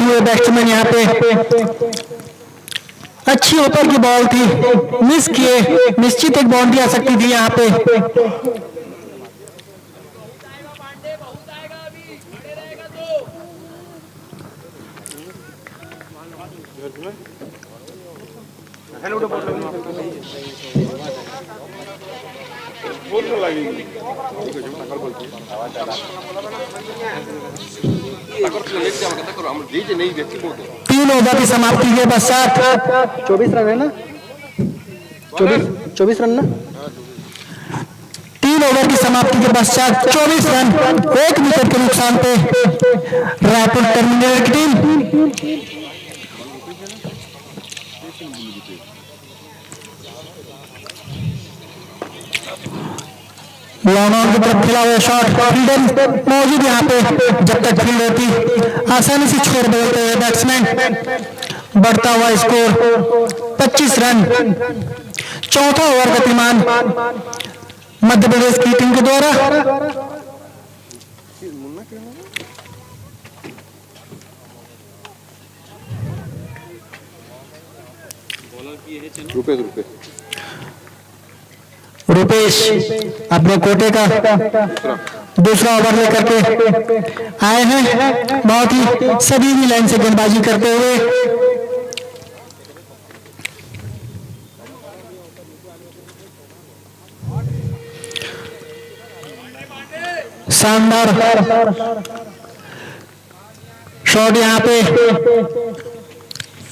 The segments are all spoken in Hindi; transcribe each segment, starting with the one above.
करते हुए बैट्समैन यहाँ पे अच्छी ऊपर की बॉल थी, मिस किए, निश्चित एक बाउंड्री आ सकती थी यहाँ पे। तीन ओवर की समाप्ति के पश्चात 24 रन है ना, 24 रन ना, 3 ओवर की समाप्ति के पश्चात 24 रन 1 विकेट के नुकसान पे रायपुर टर्मिनेटर की टीम लॉन्ग ऑन की तरफ खेला हुआ शॉट, फील्डर मौजूद यहाँ पे, जब तक फील्ड होती आसानी से छोड़ बदलते हुए बैट्समैन, बढ़ता हुआ स्कोर 25 रन। चौथा ओवर गतिमान मध्य प्रदेश की टीम के द्वारा। रुपेश अपने कोटे का दूसरा ओवर लेकर के आए हैं, बहुत ही सभी लाइन से गेंदबाजी करते हुए। शानदार शॉट यहाँ पे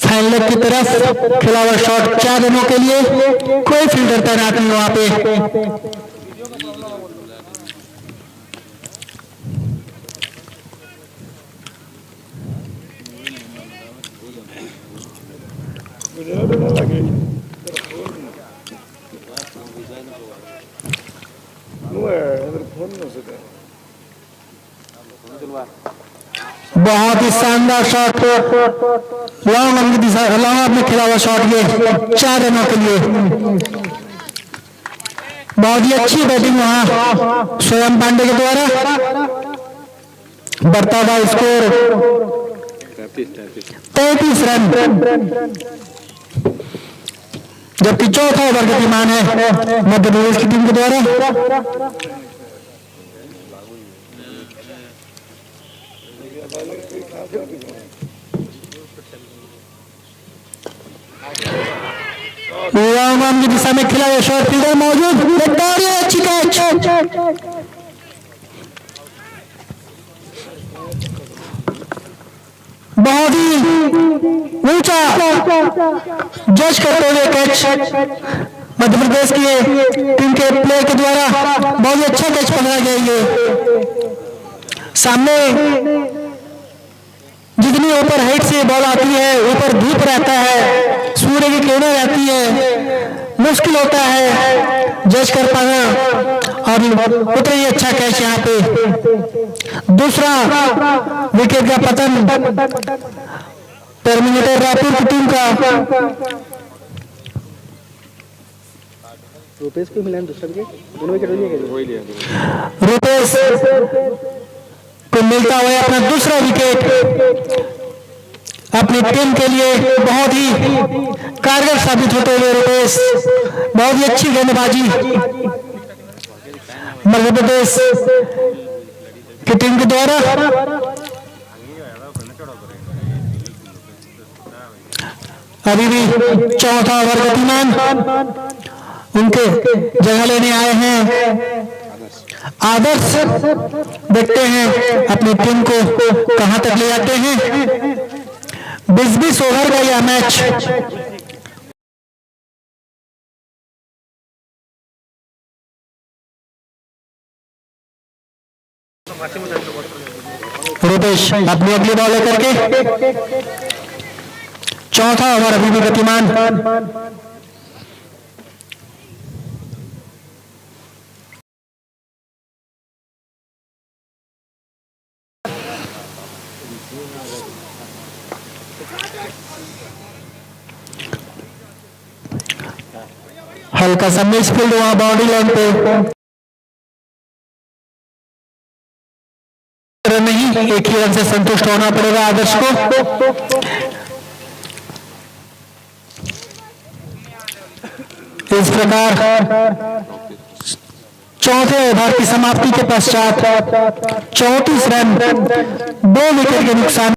फाइनल की तरफ खेला हुआ शॉट, 4 रनों के लिए, कोई फील्डर तैनात नहीं वहां पे। बहुत ही शानदार शॉट, लॉन्ग ऑन की दिशा, लॉन्ग ऑन में खेला हुआ शॉट, ये 4 रनों के लिए। बहुत ही अच्छी बैटिंग वहां स्वयं पांडे के द्वारा। बढ़ता हुआ स्कोर 33 रन, जबकि चौथा ओवर गतिमान है मध्य प्रदेश की टीम के द्वारा। लॉन्ग की दिशा में खिला हुआ शॉट, फील्डर मौजूद, अच्छी कैच, बहुत ही ऊंचा जज करते हुए कैच मध्य प्रदेश की टीम के प्लेयर के द्वारा। बहुत ही अच्छा कैच पकड़ा गया। ये सामने जितनी ऊपर हाइट से बॉल आती है, ऊपर धूप रहता है, सूर्य की किरणें रहती है, मुश्किल होता है जज कर पाना, और उतना ही अच्छा कैच यहाँ पे। दूसरा विकेट का पतन टर्मिनेटर रायपुर की टीम का। रुपेश को मिला दूसरा विकेट, दोनों विकेट रुपेश को मिलता हुआ अपना दूसरा विकेट, अपनी टीम के लिए बहुत ही कारगर साबित होते हुए रुपेश, बहुत ही अच्छी गेंदबाजी मध्य प्रदेश की टीम के द्वारा। अभी भी चौथा ओवर गतिमान, उनके जगह लेने आए हैं आदर्श। देखते हैं अपनी टीम को कहां तक ले जाते हैं। 20-20 ओवर का यह मैच। रुपेश अपनी अगली बॉल लेकर के, चौथा ओवर अभी भी गतिमान। हल्का सा मिस फील्ड वहां बाउंड्री लाइन पे नहीं, एक ही रन से संतुष्ट होना पड़ेगा आदर्श को। इस प्रकार चौथे ओवर की समाप्ति के पश्चात 34 रन 2 विकेट के नुकसान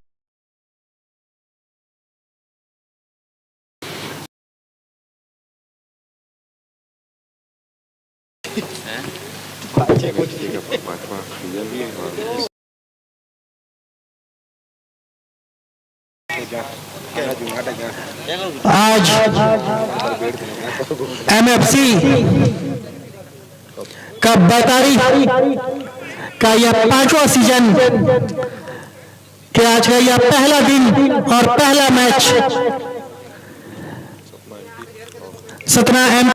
आज MFC का बैतारी का यह 5वां सीजन के आज का यह पहला दिन और पहला मैच सतना एम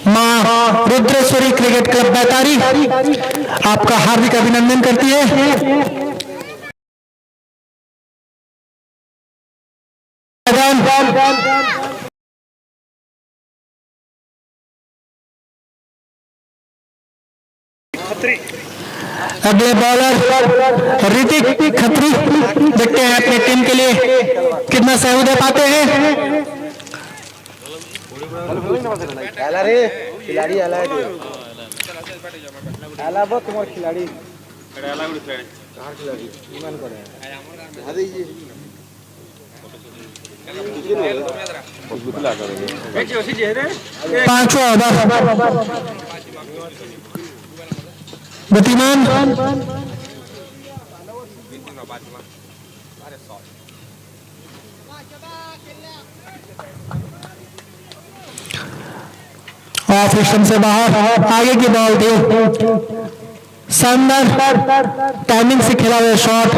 मां रुद्रेश्वरी क्रिकेट क्लब बैतारी आपका हार्दिक अभिनंदन करती है। अगले बॉलर ऋतिक खत्री, देखते हैं अपनी टीम के लिए कितना सहयोग दे पाते हैं। आला रे खिलाड़ी आला है आला बहुत तुम्हारे खिलाड़ी आला गुड फ्रेंड कहां खिलाड़ी ईमान करे आ दीजिए पांचवा ओवर गतिमान ऑफ स्टंप से बाहर आगे की बॉल थी, शानदार टाइमिंग से खेला हुआ शॉट।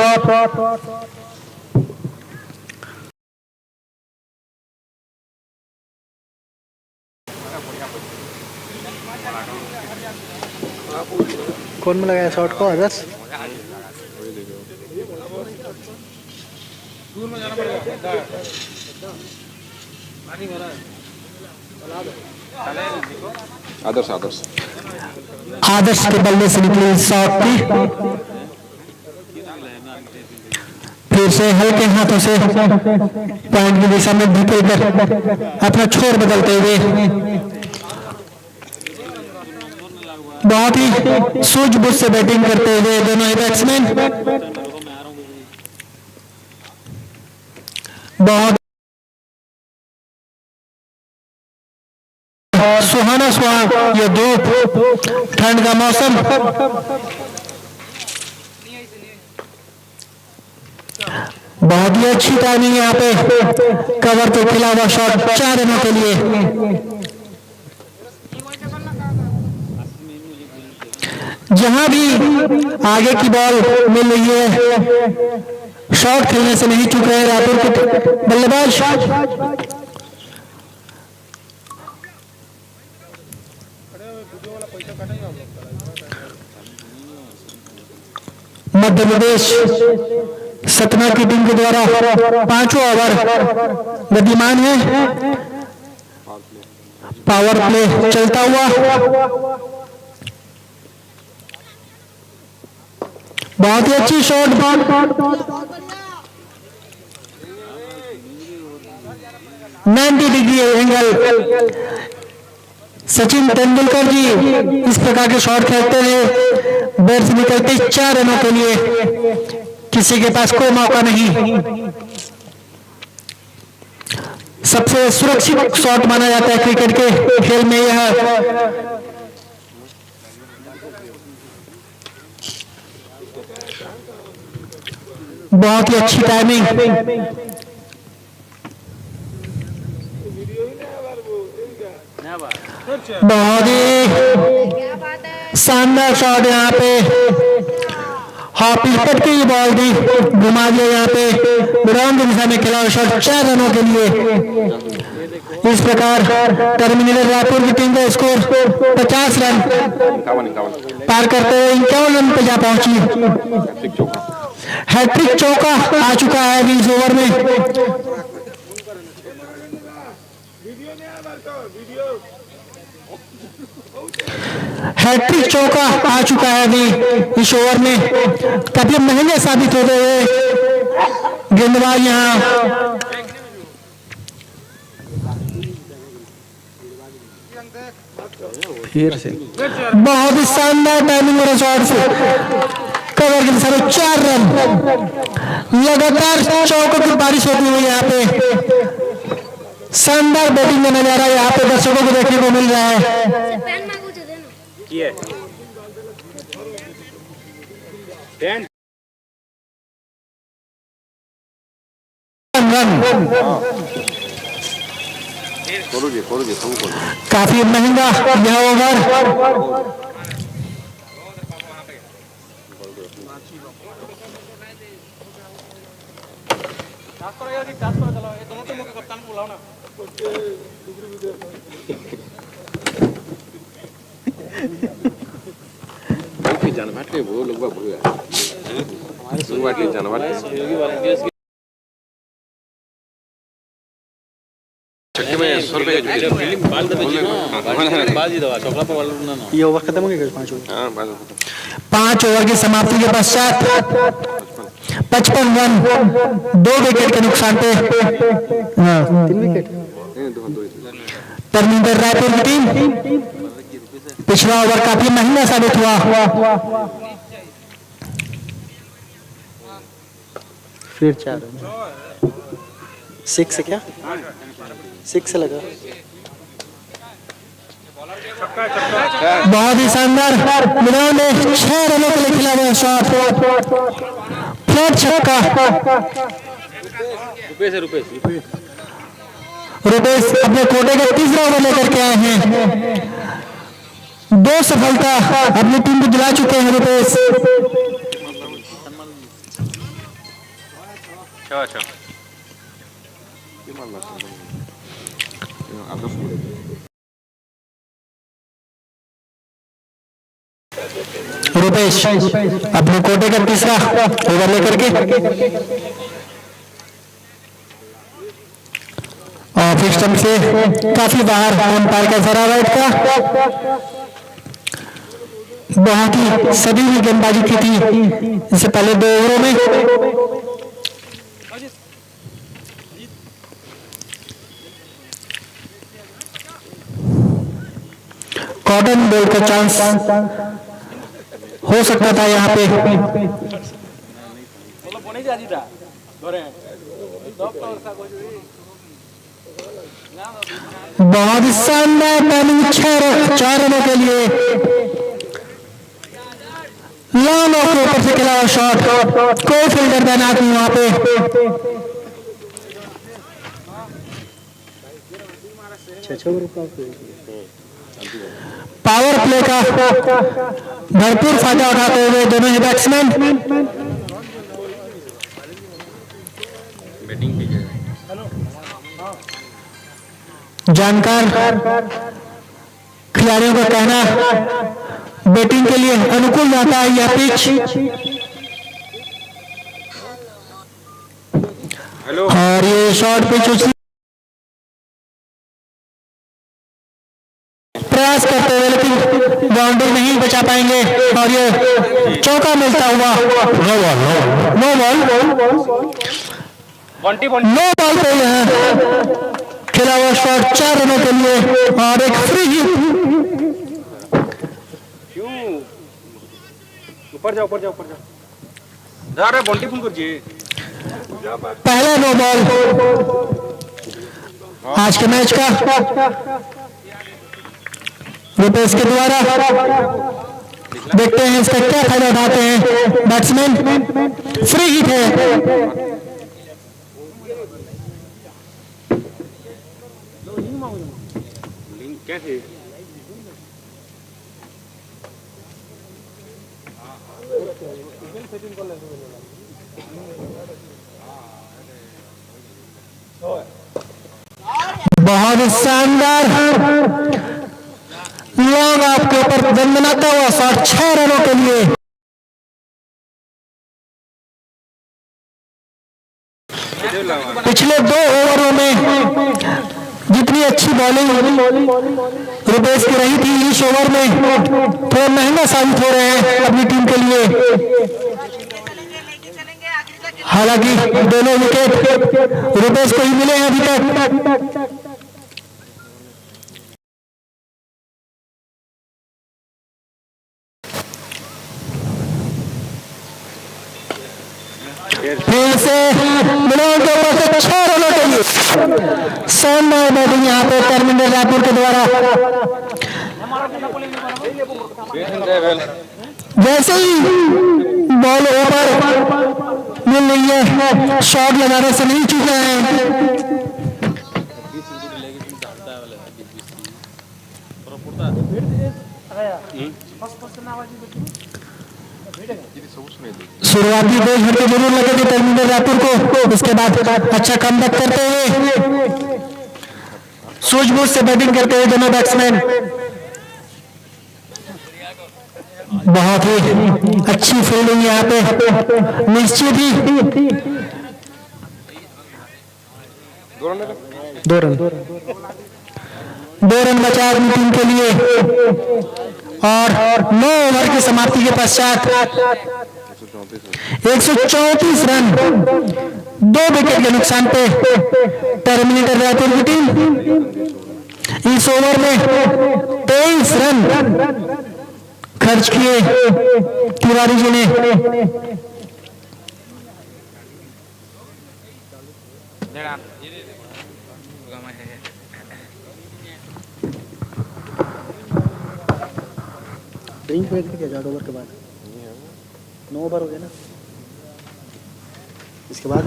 कौन में लगाया शॉट को आदर्श? आदर्श आदर्श आदर्श के बल्ले से निकली शॉट थी, फिर से हल्के हाथों से पॉइंट की दिशा में धकेलकर अपना छोर बदलते हुए बहुत ही सूझबूझ से बैटिंग करते हुए दोनों ही बैट्समैन बहुत सुहाना ये धूप ठंड का मौसम बहुत ही अच्छी टाइमिंग यहाँ पे कवर पे खिला हुआ शॉट 4 रनों के लिए। जहां भी आगे की बॉल मिल रही है शॉट खेलने से नहीं चूक रहे रायपुर के बल्लेबाज। मध्य प्रदेश सतना की टीम के द्वारा 5वां ओवर गतिमान है, पावर प्ले चलता हुआ बहुत ही अच्छी shot, 90 degree angle. Sachin Tendulkar ji इस प्रकार के शॉट खेलते हैं, बैट से निकलते 4 रनों के लिए, किसी के पास कोई मौका नहीं। सबसे सुरक्षित शॉट माना जाता है क्रिकेट के खेल में यह। बहुत ही अच्छी टाइमिंग, बहुत ही शानदार शॉट यहाँ पे, हॉपी कट की बॉल थी, घुमा दिया यहाँ पे ग्राउंड की दिशा में खेला शॉट 4 रनों के लिए। इस प्रकार टर्मिनल रायपुर की टीम का स्कोर 50 रन पार करते हुए 51 रन पे जा पहुंची। हैट्रिक चौका आ चुका है 20 ओवर में। हैट्रिक चौका आ चुका है अभी इस ओवर में, काफी महंगे साबित होते हुए गेंदबाज यहाँ फिर से बहुत ही शानदार टाइमिंग और शॉट से कवर के सारे 4 रन। लगातार चौकों की बारिश होती हुई यहाँ पे शानदार बैटिंग का नजारा यहाँ पे दर्शकों को देखने को मिल रहा है। काफी महंगा यह ओवर। जनवाट वो लोग जनवाट ये ओवर खत्म हो गया 5 ओवर। 5 ओवर की समाप्ति के पश्चात 55 रन 2 विकेट के नुकसान पे 3 विकेट टर्मिनेटर रायपुर की टीम। पिछला ओवर काफी महंगा साबित हुआ। फिर 4 6 से क्या 6 से लगा। बहुत ही शानदार मैदान में 6 रनों के लिए खिला हुआ शॉट, फ्लैट छक्का। रुपेश अपने कोटे का तीसरा ओवर लेकर के आए हैं। 2 सफलता अपनी टीम को दिला चुके हैं रुपेश। रुपेश अपने कोटे का तीसरा ओवर लेकर के ऑफ स्टंप से काफी बाहर अंपायर का जरा राइट का। बहुत ही सभी भी गेंदबाजी की थी इससे पहले 2 ओवरों में। कॉटन बॉल का चांस हो सकता था यहाँ पे। बहुत ही शानदार टाइमिंग 4 रनों के लिए लॉन्ग ऑफ के ऊपर से खेला हुआ शॉट। कोई फील्डर तैनात नहीं वहां पे। 6 पावर प्ले का भरपूर फायदा उठाते हुए दोनों ही बैट्समैन जानकार खिलाड़ियों का कहना बैटिंग के लिए अनुकूल रहता है यह पिच। और ये शॉर्ट पिच प्रयास करते हुए लेकिन बाउंड्री नहीं बचा पाएंगे और ये चौका मिलता हुआ नो बॉल पे यह खेला हुआ शॉट 4 रनों के लिए और एक फ्री हिट। ऊपर जाओ जा रहे बॉन्टी फुल कर पहला नो बॉल आज के मैच का रुपेश के द्वारा। देखते हैं इसका क्या फायदा उठाते हैं बैट्समैन। फ्री हिट है। बहुत शानदार लॉन्ग आपके ऊपर दंडनाता हुआ शॉट 6 रनों के लिए। पिछले 2 ओवरों में जितनी अच्छी बॉलिंग रुपेश की रही थी इस ओवर में, थोड़ा महंगा साबित हो रहे हैं अपनी टीम के लिए। हालांकि दोनों विकेट रुपेश को ही मिले हैं अभी तक। फिर से मिनोन के ऊपर से 6 रनों के लिए शानदार बैटिंग यहाँ पे धर्मेंद्र रायपुर के द्वारा। जैसे ही बॉल ओवर मिल रही है, शॉट लगाने से नहीं चूका है। शुरुआती 2 झटके जरूर लगे थे धर्मेंद्र रायपुर को, इसके बाद अच्छा कमबैक करते हुए सूझबूझ से बैटिंग करते हुए दोनों बैट्समैन बहुत ही अच्छी फील्डिंग यहाँ पे निश्चित ही 2 रन बचा अपनी टीम के लिए। और 9 ओवर की समाप्ति के पश्चात 134 रन 2 विकेट के नुकसान पे टर्मिनेटर रायपुर की टीम इस ओवर में 23 रन खर्च किए तिवारी जी ने। ड्रिंक वेट किया 8 ओवर के बाद 9 ओवर हो गया ना, इसके बाद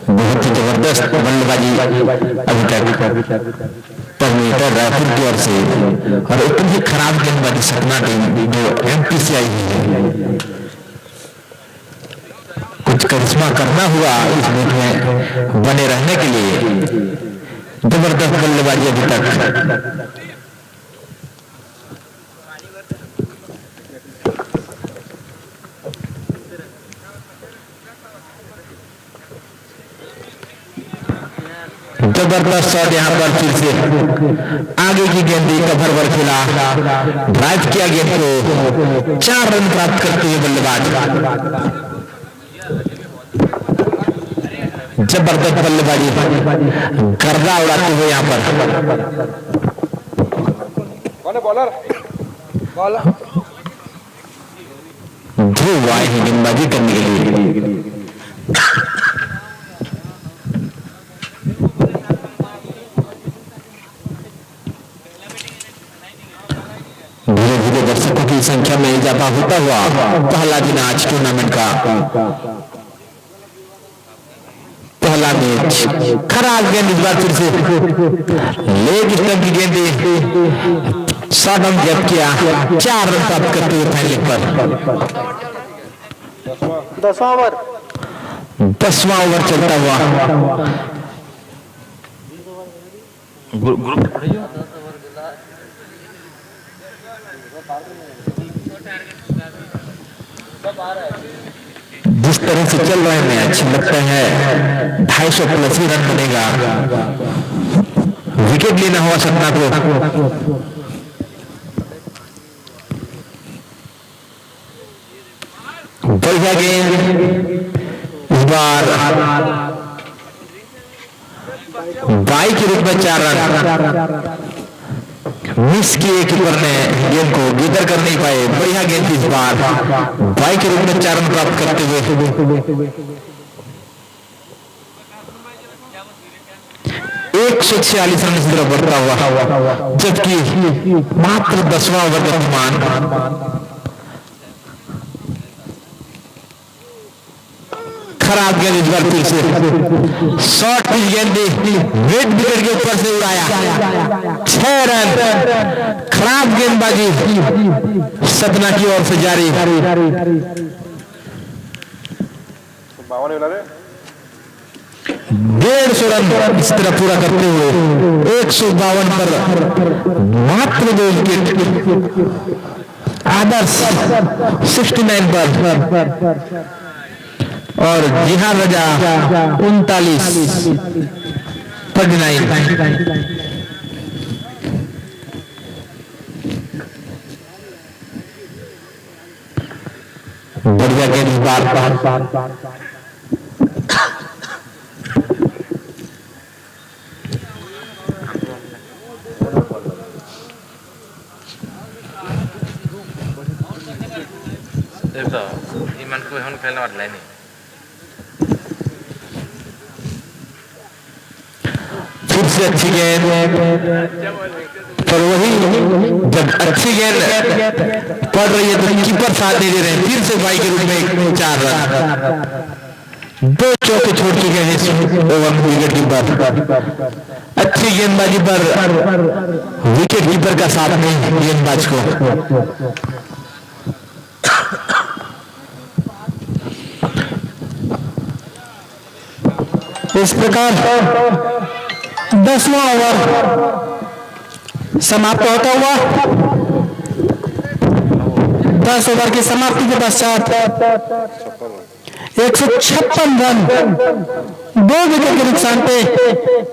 बहुत ही जबरदस्त बल्लेबाजी अभी तक टर्मिनेटर रायपुर की ओर से, और एकदम ही खराब गेंदबाजी सपना टीम जो एमपी से आई है। कुछ करिश्मा करना हुआ इस मैच में बने रहने के लिए। जबरदस्त बल्लेबाजी अभी तक। जबरदस्त शॉट यहाँ पर फिर से आगे की गेंदी कवर पर खेला, ड्राइव किया गेंद को, 4 रन प्राप्त करते हुए बल्लेबाज। जबरदस्त बल्लेबाजी, गर्दा उड़ाते हुए यहाँ पर। कौन है बॉलर? ध्रुव आए हैं गेंदबाजी करने के लिए। धीरे धीरे दर्शकों की संख्या में इजाफा होता हुआ पहला दिन आज टूर्नामेंट का पहला मैच। खराब गेंद इस बार फिर से लेग स्टंप की गेंद शॉर्ट ऑन गैप किया, 4 रन प्राप्त करते हुए फाइनल पर 10वां ओवर चलता हुआ। जिस तरह से चल रहे हैं मैच, लगता है 250 प्लस ही रन बनेगा। विकेट लेना हुआ सपना को। बढ़िया गेंद इस बार बाई के रूप में 4 रन मिस किए, कीपर ने गेंद को गीदर कर नहीं पाए। बढ़िया गेंद इस बार बाई के रूप में 4 रन प्राप्त करते हुए 146 रन इस तरफ बढ़ता हुआ, जबकि मात्र 10वां ओवर का अनुमान। खराब गेंद इस बार फिर से शॉर्ट पिच गेंद मिड विकेट के ऊपर से उड़ाया, 6 रन। खराब गेंदबाजी सपना की ओर से जारी। 150 रन इस तरह पूरा करते हुए 152 पर मात्र 2 विकेट। आदर्श 69 पर और जिहाद रजा 39। बढ़िया गेंद इस बार ইমান কো এখন খেলা মারলাই নি फिर से अच्छी गेंद पर वही जब अच्छी गेंद पड़ रही है तो कीपर साथ नहीं दे रहे हैं। फिर से बाई के रूप में 4 रन, 2 चौके छोड़ चुके हैं इस ओवर में विकेट कीपर। अच्छी गेंदबाजी पर विकेट कीपर का साथ नहीं गेंदबाज को। इस प्रकार 10वां ओवर समाप्त होता हुआ 10 ओवर की समाप्ति के पश्चात 156 रन 2 विकेट के नुकसान पे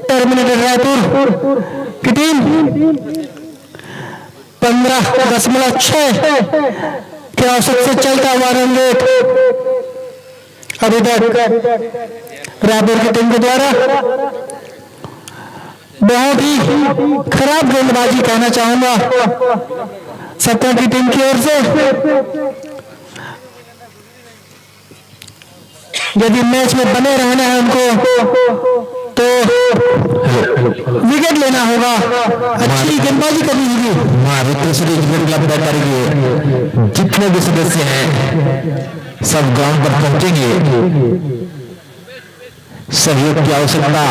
टर्मिनेटेड रायपुर की टीम 15.6 के औसत से चलता हुआ रन रेट अभी तक रायपुर की टीम के द्वारा बहुत ही खराब गेंदबाजी कहना चाहूंगा सत्ता की टीम की ओर से। यदि मैच में बने रहना है उनको तो विकेट लेना होगा, अच्छी गेंदबाजी करनी होगी। जितने भी सदस्य हैं सब ग्राउंड पर पहुंचेंगे। सहयोग की आवश्यकता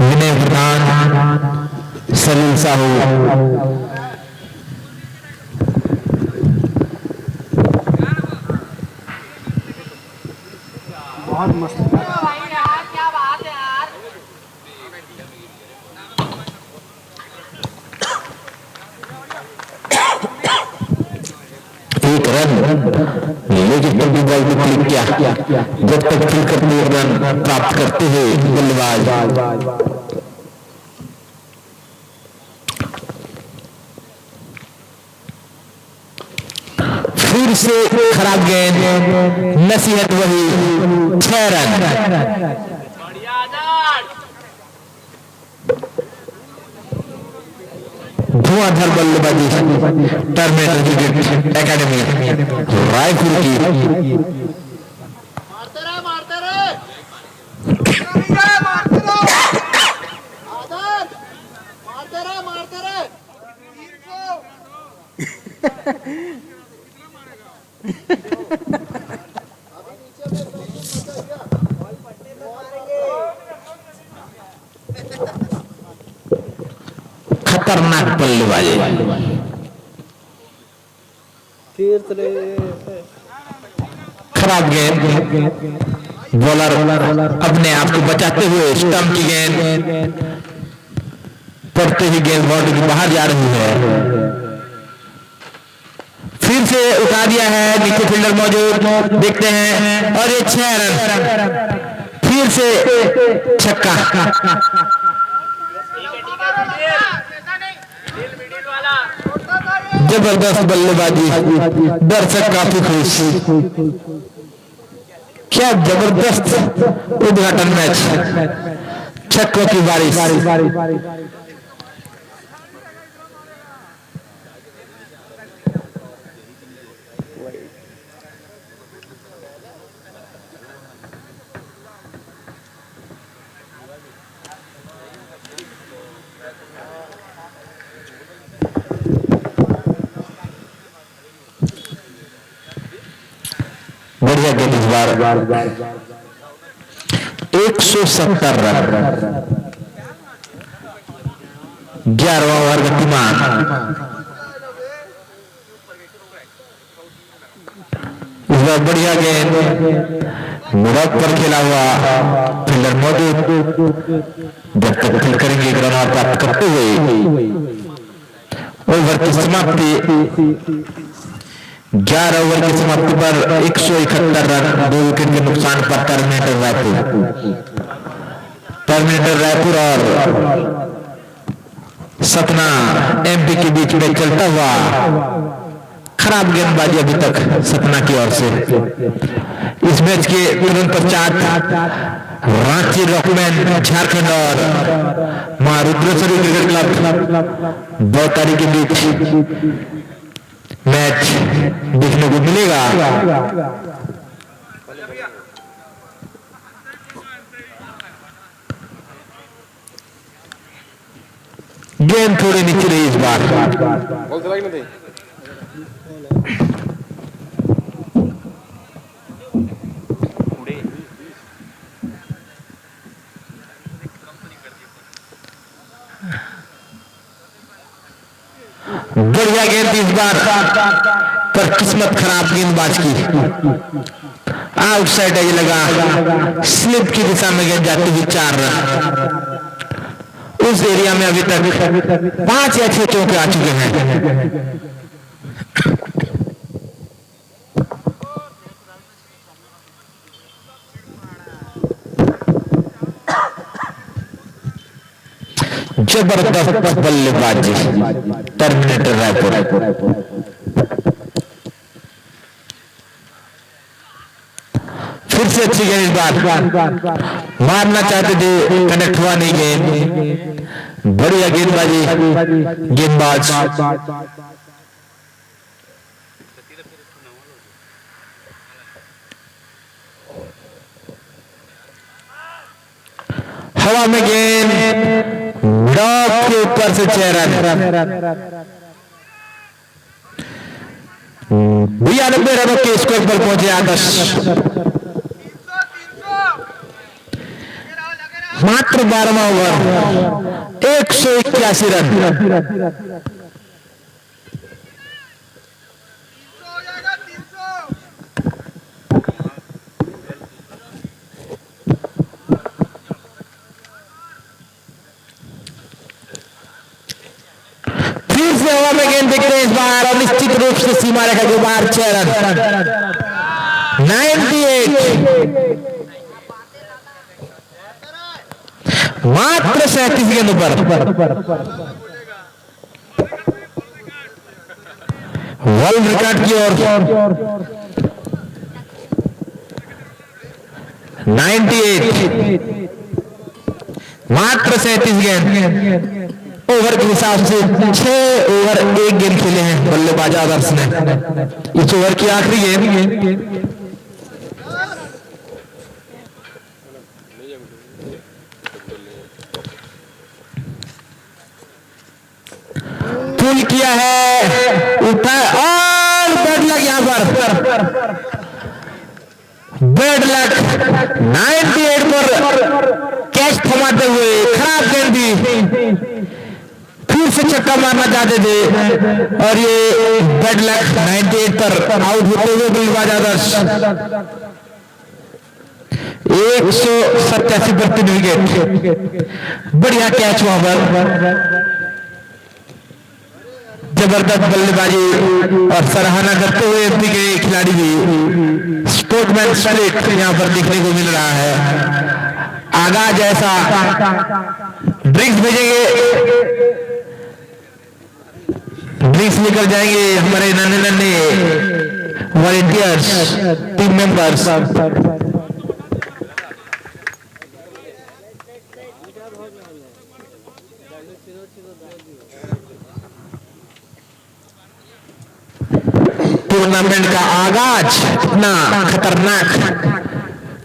विनय प्रधान, सलील साहू, बहुत मस्त क्या बात है यार। एक रन लेकिन डब्ल्यू बॉल में क्लिक किया। जब तक फिर अपने रन प्राप्त करते हैं बल्लेबाज। फिर से खराब गेंद, नसीहत वही 6 रन। धुआंधार बल्लेबाजी टर्मिनेटर क्रिकेट एकेडमी रायपुर की। मारते रहे मारते रहे मारते रहे। खतरनाक बल्लेबाजी। खराब गेंद, बॉलर अपने आप को बचाते हुए स्टंप की गेंद पड़ते ही गेंद बाउंड्री के बाहर जा रही है। फिर से उठा दिया है, नीचे फील्डर मौजूद, देखते हैं और ये 6 रन। फिर से छक्का। जबरदस्त बल्लेबाजी, दर्शक काफी खुश। क्या जबरदस्त उद्घाटन मैच, छक्कों की बारिश। बढ़िया गेंद इस बार 170 रन, 11वां ओवर गतिमान। इस बार बढ़िया गेंद मुराद पर खेला हुआ, फील्डर मौजूद, जब तक फील्ड करेंगे एक रन प्राप्त करते हुए ओवर की समाप्ति 11 ओवर की समाप्ति पर 171 रन 2 विकेट के नुकसान पर टर्मिनेटर रायपुर और सतना एमपी के बीच में चलता हुआ खराब गेंदबाजी अभी तक सतना की ओर से। इस मैच के तुरंत पश्चात रांची रॉकमैन झारखंड और मां रुद्रेश्वरी क्रिकेट क्लब बौतारी के बीच मैच देखने को मिलेगा। गेंद थोड़ी नीचे रही इस बार। बॉल चला नहीं थी। बढ़िया गेंद इस बार पर किस्मत खराब गेंदबाज की। आउटसाइड एज लगा, स्लिप की दिशा में गेंद जाती हुई 4 रन। उस एरिया में अभी तक 5 या 6 चौके आ चुके हैं। जबरदस्त बल्लेबाजी टर्मिनेटर रायपुर। फिर से अच्छी गेंद इस बार, मारना चाहते थे कनेक्ट हुआ नहीं गेंद। बढ़िया गेंदबाजी गेंदबाज। हवा में गेंद डॉग के ऊपर से 6 रन। 92 रनों के स्कोर पर पहुंचे आदर्श। मात्र 12वां ओवर 181 रन। फिर से हवा में गेंद देखते हैं इस बार और निश्चित रूप से सीमा रेखा के बाहर 6 रन। 98 मात्र 37 गेंदों पर। वर्ल्ड रिकॉर्ड की ओर 98 मात्र 37 गेंद। ओवर के हिसाब से 6 ओवर 1 गेंद खेले हैं बल्लेबाज आदर्श ने। इस ओवर की आखिरी गेंद पुल किया है, उठा और बैड लक। यहां पर बैड लक 98 पर कैच थमाते हुए खराब गेंद दी। फिर से चक्का मारना चाहते थे और ये बैड लक 98 पर आउट होते हुए बल्लेबाज आदर्श। 187 पर 3 विकेट। बढ़िया कैच वहां पर, जबरदस्त बल्लेबाजी और सराहना करते हुए एमपी के खिलाड़ी भी। स्पोर्टमैन स्पिरिट यहां पर देखने को मिल रहा है। आगाज ऐसा ड्रिंक्स भेजेंगे, ड्रिंक्स लेकर जाएंगे हमारे नन्हे नन्हे वॉलंटियर्स, टीम मेंबर्स। टूर्नामेंट का आगाज इतना खतरनाक,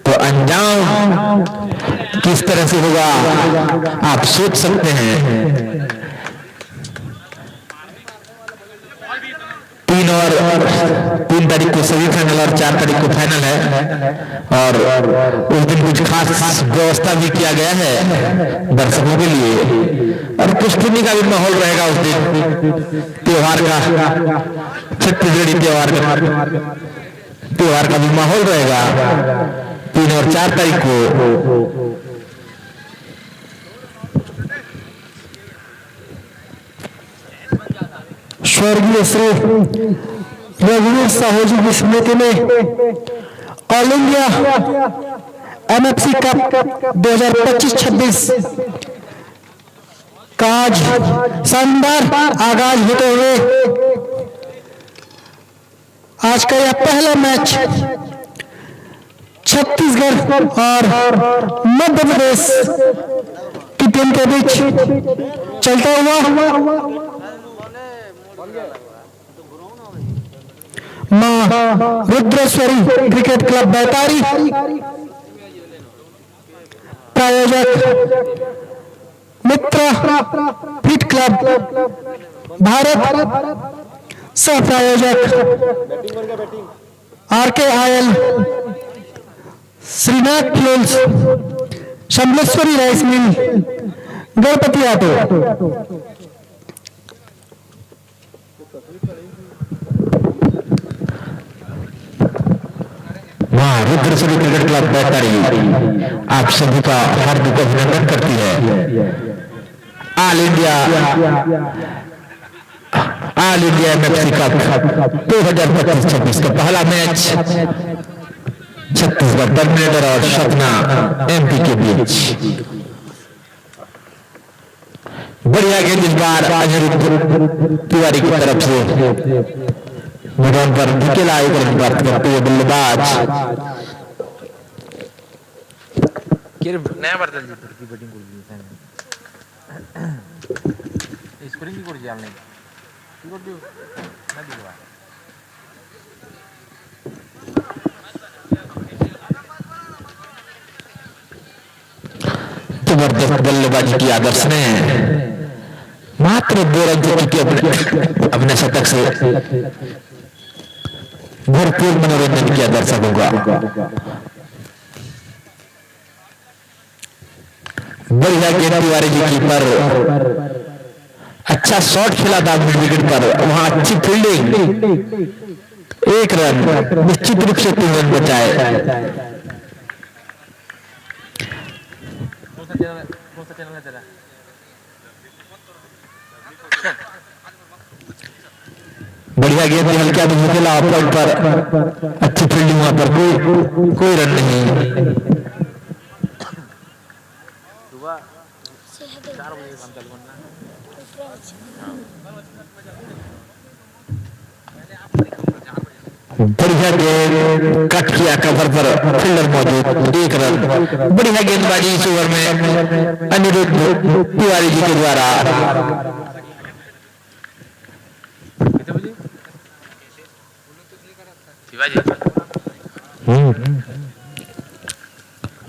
तो अंजाम किस तरह से होगा आप सोच सकते हैं। 3 तारीख को सेमीफाइनल और 4 तारीख को फाइनल है और उस दिन कुछ खास व्यवस्था भी किया गया है दर्शकों के लिए और कुश्ती का भी माहौल रहेगा उस दिन। त्योहार का, छत्तीसगढ़ी त्योहार का भी माहौल रहेगा 3 और 4 तारीख को। स्वर्गीय श्री रघुवीर साहू जी की स्मृति में ऑल इंडिया एमएफसी कप 2025-26 का आज शानदार आगाज होते हुए आज का यह पहला मैच छत्तीसगढ़ और मध्य प्रदेश की टीम के बीच चलता हुआ मां रुद्रेश्वरी क्रिकेट क्लब बैतारी प्रायोजक मित्र फिट क्लब भारत सह प्रायोजक RKIL Shrinath fuels Shamleshwari rice mill Ganpati auto. Rudreshwari cricket club Baitari आप सभी का हार्दिक अभिनंदन करती है। ऑल इंडिया एमएफसी कप 2025-26 का पहला मैच छत्तीसगढ़ टर्मिनेटर और सतना MP के बीच। बढ़िया गेंद इस बार अनिरुद्ध तिवारी की तरफ से मैदान पर ढकेला आयोजन प्राप्त करते हुए बल्लेबाज नया बर्तन की बैटिंग स्कोरिंग की করছি আপনি কি করছো না দিবা जबरदस्त बल्लेबाजी की आदर्श ने मात्र 2 रन से जीते अपने शतक से भरपूर मनोरंजन किया दर्शकों का। बढ़िया गेंद तिवारी जी की पर अच्छा शॉट खेला था मिड विकेट पर, वहां अच्छी फील्डिंग, 1 रन निश्चित रूप से 3 रन बचाए। बढ़िया गेंद हल्का भी खेला पॉइंट पर, अच्छी फील्डिंग वहां पर कोई रन नहीं। बढ़िया गेंद कट किया कवर पर, फील्डर मौजूद, 1 रन। बढ़िया गेंदबाजी इस ओवर में अनिरुद्ध तिवारी जी के द्वारा।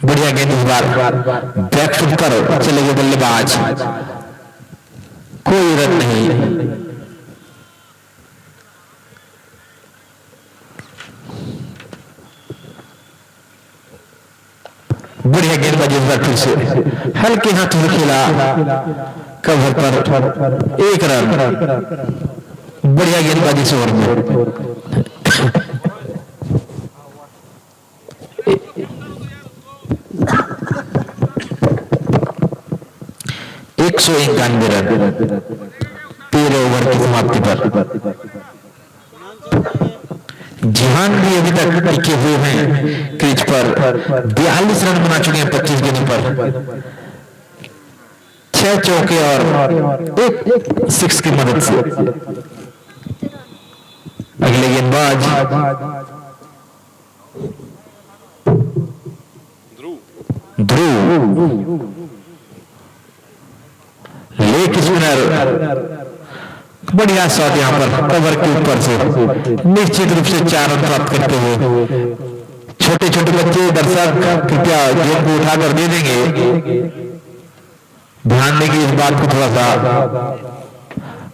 बढ़िया गेंद इस बार बैक फुट पर चले गए बल्लेबाज, कोई रन नहीं। बढ़िया गेंदबाजी इस बार फिर से हल्के हाथों में खेला कवर पर, 1 रन। बढ़िया गेंदबाजी इस ओवर में। 191 रन 13 ओवर की समाप्ति पर। जिहान भी अभी तक टिके हुए हैं क्रीज पर, 42 रन बना चुके हैं 25 गेंदों पर, 6 चौके और 1 सिक्स की मदद से। अगले गेंदबाज ध्रुव, लेग स्पिनर। बढ़िया शॉट यहां पर कवर के ऊपर से, निश्चित रूप से 4 रन प्राप्त करते हुए। छोटे छोटे बच्चे दर्शक कृपया गेंद को उठाकर दे देंगे, ध्यान देंगे इस बात को थोड़ा सा।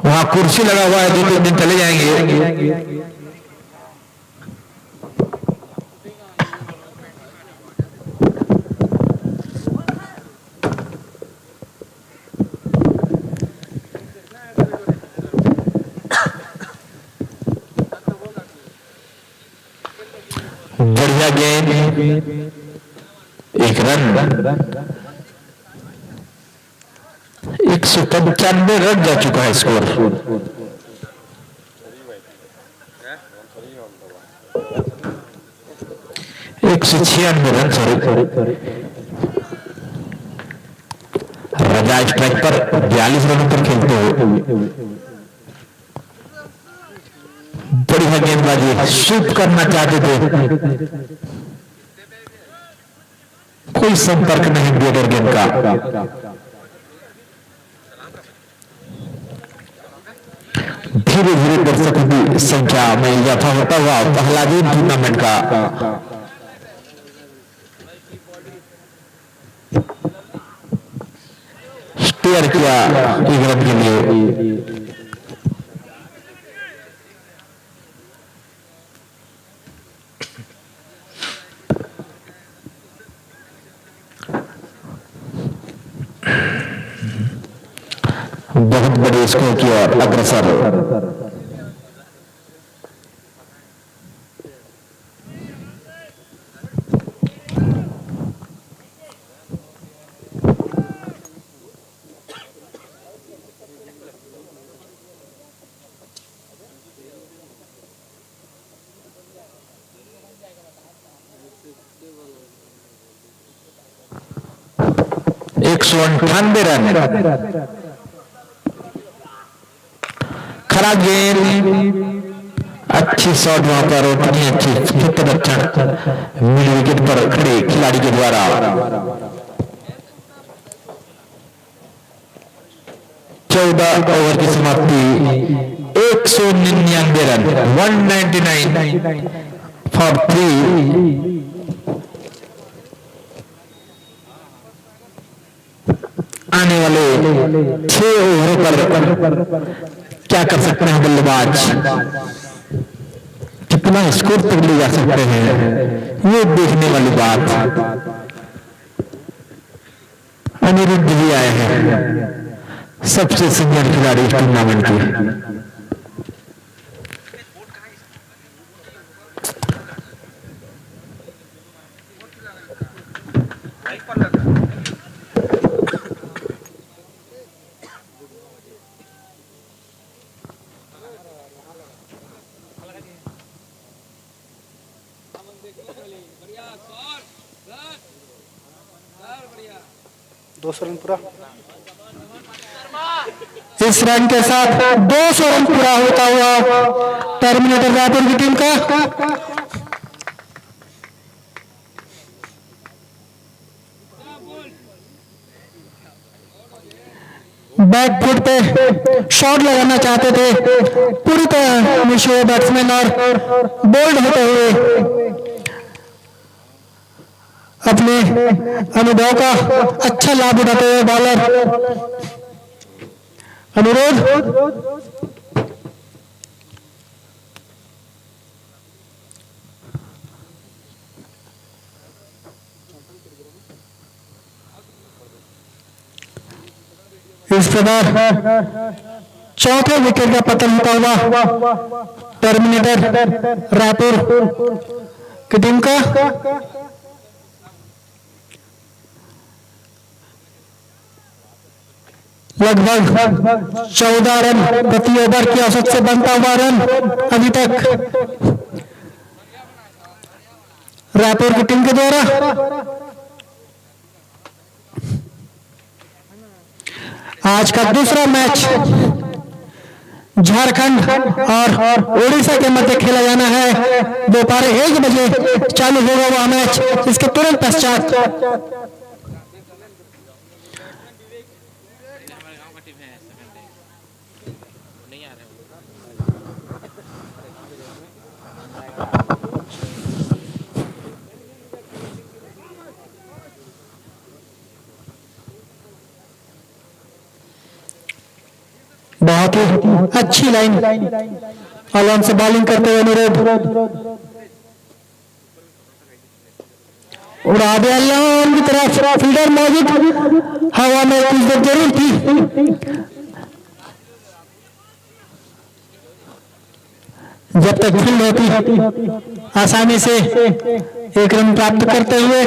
वहां कुर्सी लगा हुआ है, 2-3 दिन चले जाएंगे। बढ़िया गेंद, 1 रन। 195 रन जा चुका है स्कोर। 196 रन, सॉरी, रजा स्ट्राइक पर 42 रनों पर खेलते हुए बढ़िया गेंदबाजी, स्वीप करना चाहते थे, कोई संपर्क नहीं बेटर गेंद का। धीरे धीरे दर्शकों की संख्या में इजाफा होता हुआ पहला गेम टूर्नामेंट का स्टेयर किया एक रन के लिए। बहुत बड़े स्कोर की ओर अग्रसर। एक 198 रन, खरा गेंद, अच्छी शॉट वहां पर, उतनी अच्छी प्रदर्शन मिड विकेट पर खड़े खिलाड़ी के द्वारा। 14 ओवर की समाप्ति, 199 रन, 199 फॉर 3। आने वाले 6 ओवरों पर क्या कर सकते हैं बल्लेबाज, कितना स्कोर तक ले जा सकते हैं, ये देखने वाली बात। अनिरुद्ध भी आए हैं, सबसे सीनियर खिलाड़ी इस टूर्नामेंट के। रन पूरा। इस रन के साथ 200 रन पूरा होता हुआ टर्मिनेटर रायपुर की टीम का। बैक फुट पे शॉट लगाना चाहते थे, पूरी तरह निश्चय बैट्समैन और बोल्ड होते हुए अपने अनुभव का अच्छा लाभ उठाते हुए बॉलर अनुरोध। इस प्रकार चौथे विकेट का पतन होता हुआ टर्मिनेटर रायपुर की टीम का। लगभग 14 रन प्रति ओवर की औसत से बनता हुआ रन अभी तक रायपुर की टीम के द्वारा। आज का दूसरा मैच झारखंड और ओडिशा के मध्य खेला जाना है। दोपहर 1 बजे चालू होगा वह मैच। इसके तुरंत पश्चात बहुत ही अच्छी लाइन अलोन से बॉलिंग करते हुए अनुरोध उड़ा दे अलोन की तरफ। फील्डर मौजूद हवा में कुछ देर जरूर थी। जब तक फील्ड होती आसानी से 1 रन प्राप्त करते हुए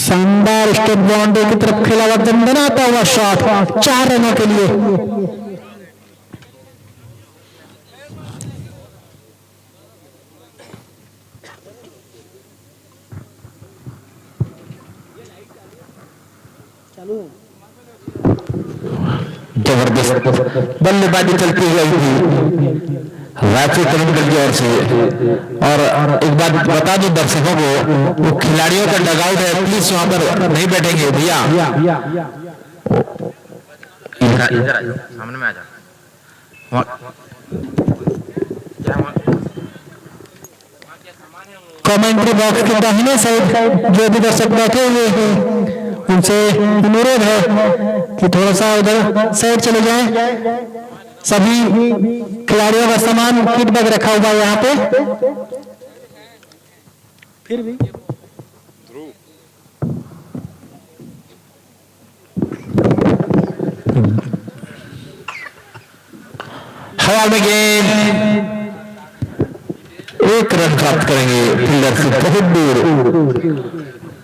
शानदार स्टेप बाउंड्री की तरफ खेला हुआ दंडनाता हुआ शॉट 4 रनों के लिए। चालू है। जबरदस्त बल्लेबाजी चलती हुई थी रांची तमिलनाडु की ओर से। और एक बात बता दूं दर्शकों को, वो खिलाड़ियों का डगआउट है, प्लीज वहां पर नहीं बैठेंगे भैया। इधर आ जाओ, सामने में आ जाओ। कमेंट्री बॉक्स के दाहिने साइड जो भी दर्शक बैठे हुए हैं उनसे अनुरोध है कि थोड़ा सा उधर साइड चले जाएं। सभी खिलाड़ियों का सामान किट बैग रखा हुआ है यहाँ पे। फिर भी हवा में गेंद, एक रन प्राप्त करेंगे फील्डर से बहुत दूर।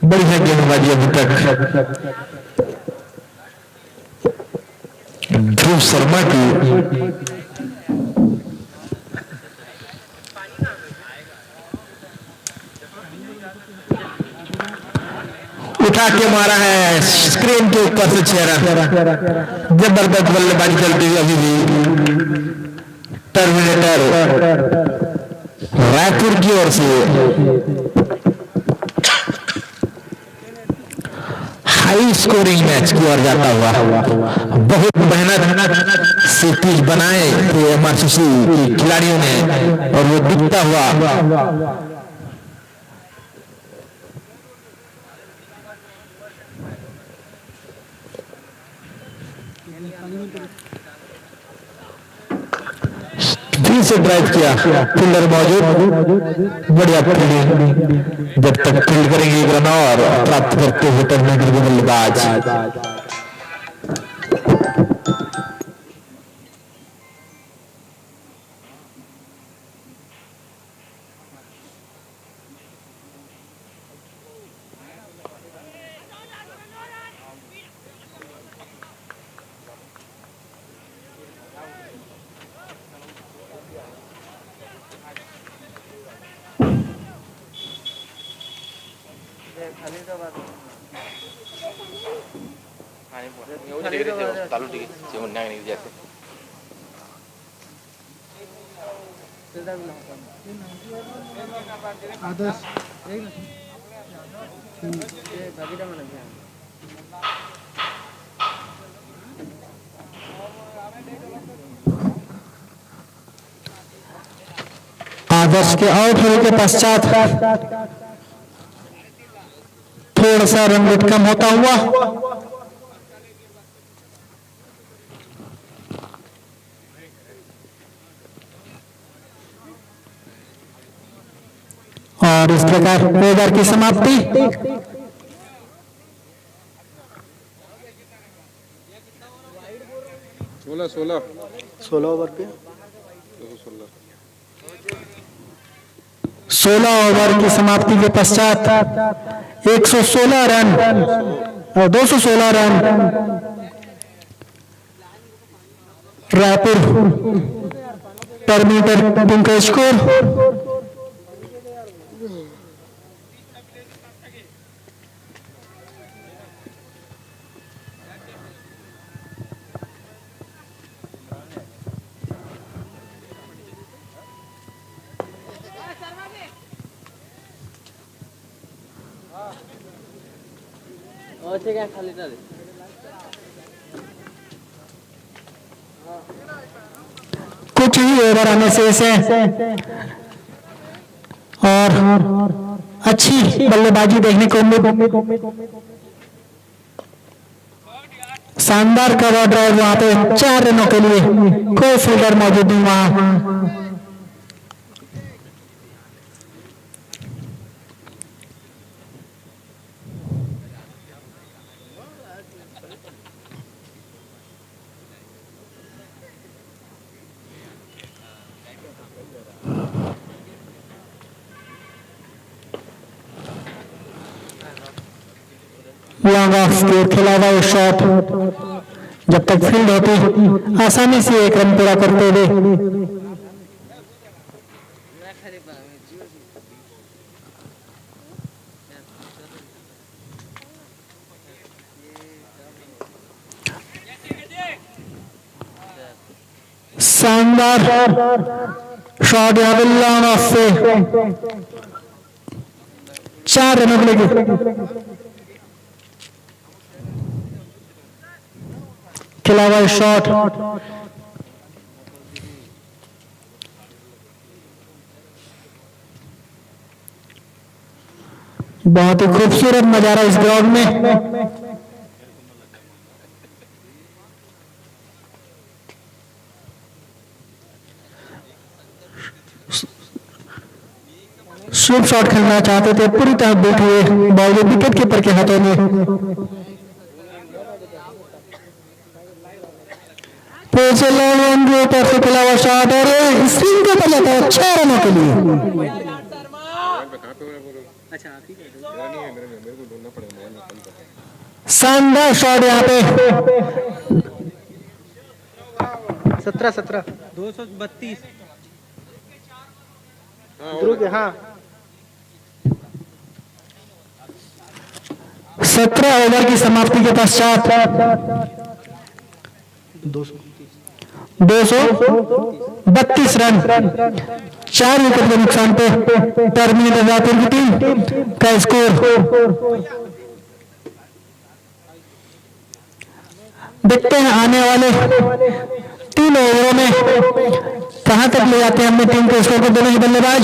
बढ़िया गेंदबाजी अभी तक ध्रुव शर्मा की। उठा के मारा है स्क्रीन के ऊपर से 6 रन। जबरदस्त बल्लेबाजी चलती हुई अभी भी टर्मिनेटर रायपुर की ओर से हाई स्कोरिंग मैच की ओर जाता हुआ। बहुत मेहनत से पिच बनाए थे एमआरसीसी के खिलाड़ियों ने और वो दिखता हुआ फिर से ड्राइव किया। फील्डर मौजूद, बढ़िया फील्डिंग। जब तक फील्ड करेंगे एक रन और प्राप्त करते हुए टर्मिनेटर के बल्लेबाज। चालू ठीक है जैसे आदर्श आदर्श के आउट होने के पश्चात थोड़ा सा रन रेट कम होता हुआ और इस प्रकार ओवर की समाप्ति। 16 ओवर पे 16 ओवर की समाप्ति के पश्चात 116 रन और 216 रन रायपुर टर्मिनेटर टीम का स्कोर। कुछ ही ओवर आने से इसे और अच्छी बल्लेबाजी देखने को मिली। शानदार कवर ड्राइव वहां पे 4 रनों के लिए, कोई फील्डर मौजूद नहीं वहां। लॉन्ग ऑफ स्कोर खेला हुआ शॉट जब तक फील्ड होती आसानी से एक रन पूरा करते हुए। शानदार शॉट यहाँ पे लॉन्ग ऑफ से 4 रनों के लिए खेला हुआ शॉट। बहुत ही खूबसूरत नजारा इस ग्राउंड में। स्वीप शॉट खेलना चाहते थे, पूरी तरह बीट हुए बॉल विकेट कीपर के हाथों में। फिर से लॉन्ग ऑन के ऊपर से खेला हुआ शॉट और स्विंग के ऊपर जाता है 6 रनों के लिए। शानदार शॉट यहाँ पे 17 232 ध्रुव के। हाँ 17 ओवर की समाप्ति के पश्चात 232 रन 4 विकेट के नुकसान पे टर्मिनेटर रायपुर की टीम का स्कोर। देखते हैं आने वाले 3 ओवरों में कहां तक ले जाते हैं अपनी टीम के स्कोर को दोनों ही बल्लेबाज।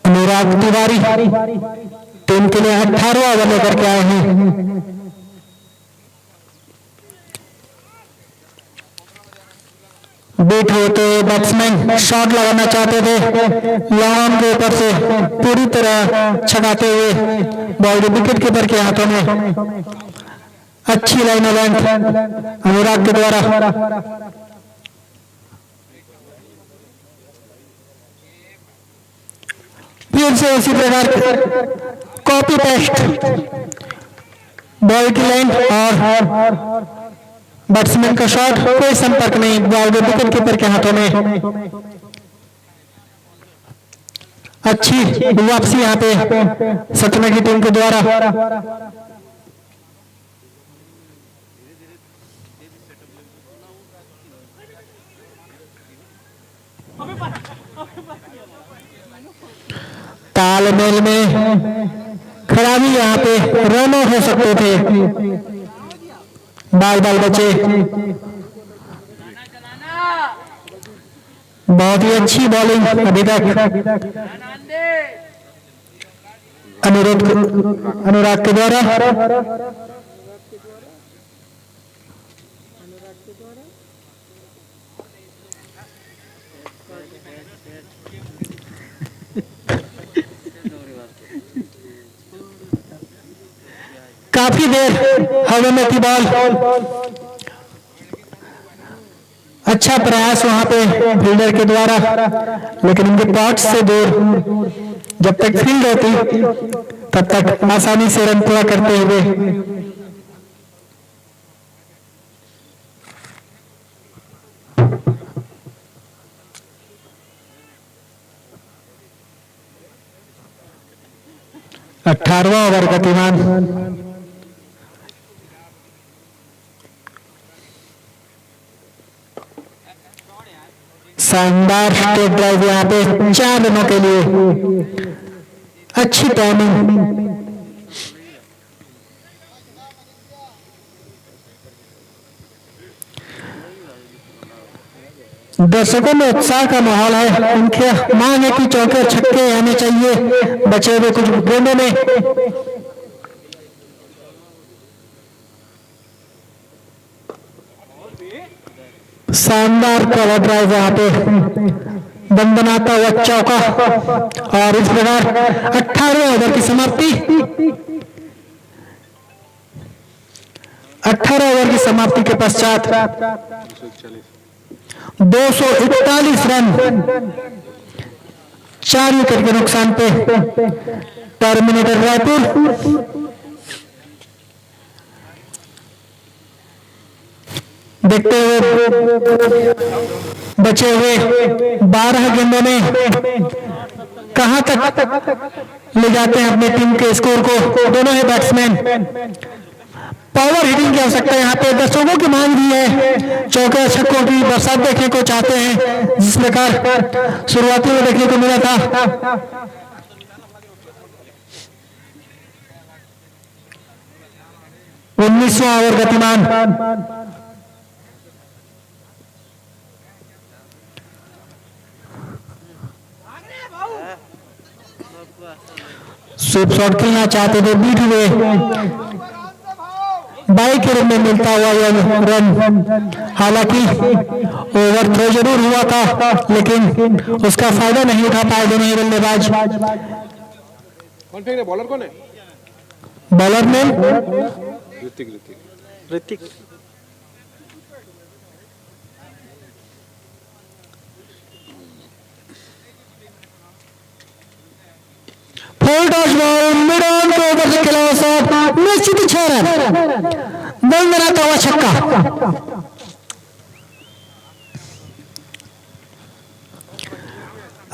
अनुराग तिवारी टीम के लिए 18वां ओवर लेकर के आए हैं। बीट होते बैट्समैन शॉट लगाना चाहते थे, लॉन्ग के ऊपर से पूरी तरह छगाते हुए बॉल विकेट कीपर के हाथों में। अच्छी लाइन लेंथ अनुराग के द्वारा। फिर से उसी प्रकार कॉपी पेस्ट बॉल की लाइन और बैट्समैन का शॉट, कोई संपर्क नहीं, बॉल विकेट कीपर के हाथों में। अच्छी वापसी यहाँ पे सतना की टीम के द्वारा। तालमेल में खराबी यहाँ पे रन आउट हो सकते थे, बाल बचे। बहुत ही अच्छी बॉलिंग अभी तक अनुराग के द्वारा। काफी देर हवा में थी बॉल। अच्छा प्रयास वहां पे फील्डर के द्वारा, लेकिन उनके पॉट से दूर। जब तक फील्ड होती तब तक आसानी से रन पूरा करते हुए। अठारहवां ओवर गतिमान। शानदार स्ट्रेट ड्राइव यहाँ पे 4 रनों के लिए। अच्छी टाइमिंग। दर्शकों में उत्साह का माहौल है, उनके मांग है कि चौके और छक्के आने चाहिए बचे हुए कुछ गेंदों में। शानदार कवर ड्राइव यहाँ पे दंदनाता हुआ चौका। और इस प्रकार 18वें ओवर की समाप्ति। 18 ओवर की समाप्ति के पश्चात 241 रन 4 विकेट के नुकसान पे टर्मिनेटर रायपुर देखते हुए बचे हुए 12 गेंदों में कहां तक ले जाते हैं अपनी टीम के स्कोर को दोनों ही बैट्समैन। पावर हिटिंग की आवश्यकता यहाँ पे दर्शकों की मांग भी है, चौके छक्कों की बरसात देखने को चाहते हैं जिस प्रकार शुरुआती में देखने को मिला था। उन्नीसवां ओवर गतिमान। स्वीप शॉट खेलना चाहते थे, बीट हुए 22 रन में मिलता हुआ यह रन। हालांकि ओवर थ्रो जरूर हुआ था लेकिन उसका फायदा नहीं उठा पाए दोनों ही बल्लेबाज। कौन फेंक रहे, बॉलर कौन है? बॉलर में Hrithik full toss ball mid on के ऊपर से खेला हुआ शॉट, निश्चित 6 रन, बल बनाता हुआ छक्का।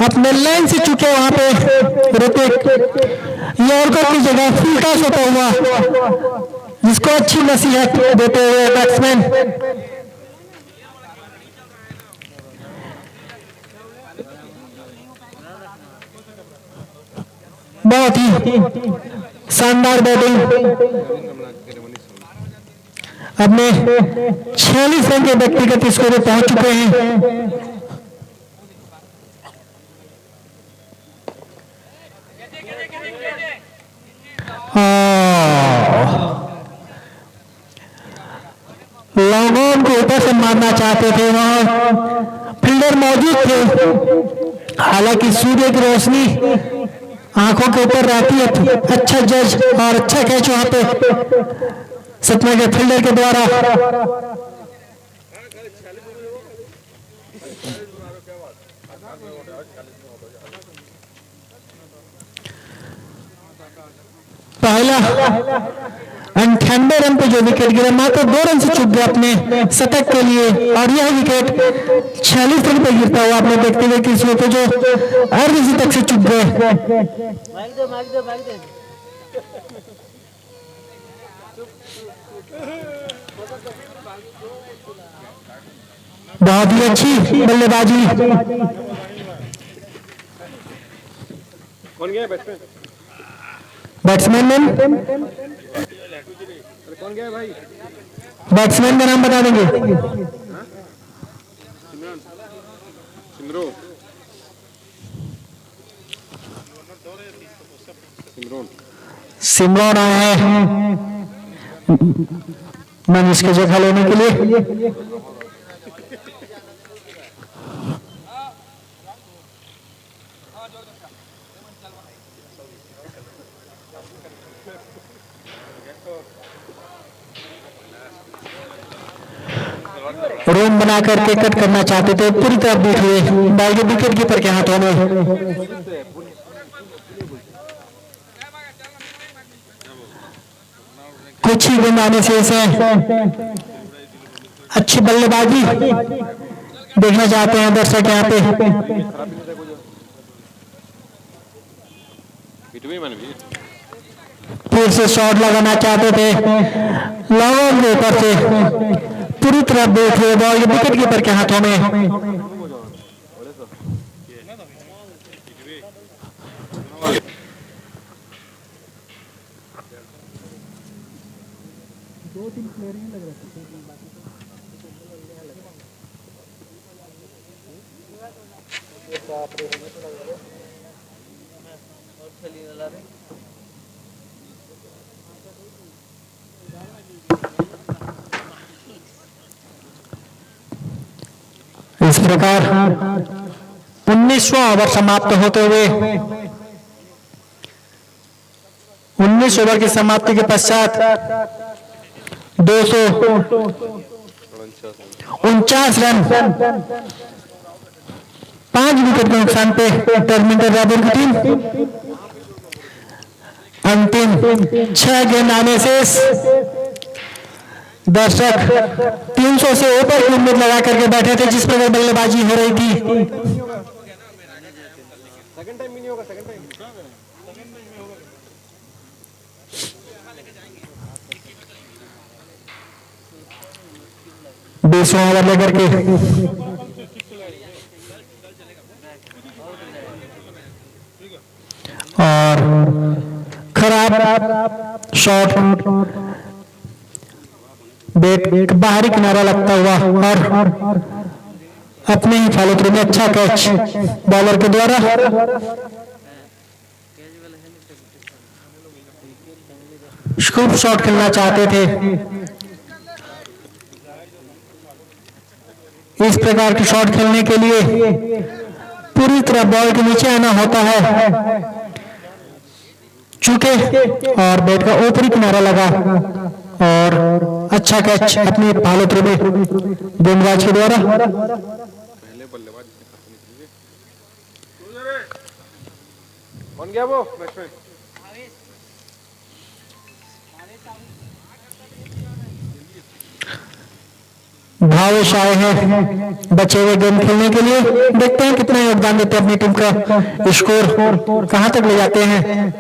अपने लाइन से चुके वहां पे ऋतिक यॉर्कर की जगह फुल टॉस होता हुआ जिसको अच्छी नसीहत देते हुए बैट्समैन बहुत ही शानदार बैटिंग। अपने 46 रन के व्यक्तिगत स्कोर पर पहुंच चुके हैं। लॉन्ग ऑन को ऊपर से मारना चाहते थे, वहां फील्डर मौजूद थे। हालांकि सूर्य की रोशनी आंखों के ऊपर रहती है, अच्छा जज और अच्छा कैच वहां पे सतना के फील्डर के द्वारा। पहला 98 रन पे जो विकेट गिरा, मात्र 2 रन से चूक गया अपने शतक के लिए और यह विकेट 46 रन पे गिरता हुआ आपने देखते हुए कि इसमें जो अर्ध तक से चूक गए। बहुत ही अच्छी बल्लेबाजी। कौन गया बैट्समैन? बैट्समैन कौन गया भाई? बैट्समैन का नाम बता देंगे। सिमरन आए हैं मनीष की जगह लेने के लिए। रूम बना करके कट करना चाहते थे, पूरी तरह बीट हुए बाई विकेट कीपर के हाथों में। कुछ ही गेंद आने से इसे अच्छी बल्लेबाजी देखना चाहते हैं दर्शक यहाँ पे। फिर से शॉट लगाना चाहते थे, लॉन्ग के ऊपर से पूरी तरह बैठ हुए बॉल विकेट कीपर के हाथों में। इस प्रकार 19वां ओवर समाप्त होते हुए 19 ओवर की समाप्ति के पश्चात 249 रन 5 विकेट के नुकसान पे टर्मिनेटर रायपुर की टीम अंतिम 6 गेंद आने से दर्शक 300 से ऊपर की उम्मीद लगा करके बैठे थे जिस प्रकार बल्लेबाजी हो रही थी। सेकंड टाइम भी नहीं होगा, सेकंड टाइम 20वां ओवर लेकर के और खराब शॉट, बैट बाहरी किनारा लगता हुआ और अपने ही फॉलो थ्रू में अच्छा कैच बॉलर के द्वारा। खूब शॉट खेलना चाहते थे, इस प्रकार के शॉट खेलने के लिए पूरी तरह बॉल के नीचे आना होता है, चूके और बैट का ऊपरी किनारा लगा और अच्छा कैच अपनी फॉलो थ्रू में गेंदबाज के द्वारा। पहले बल्लेबाज कौन गया वो बैट्समैन? भावेश आए हैं बचे हुए गेम खेलने के लिए। देखते हैं कितना योगदान देते हैं अपनी टीम का, स्कोर कहां तक ले जाते हैं।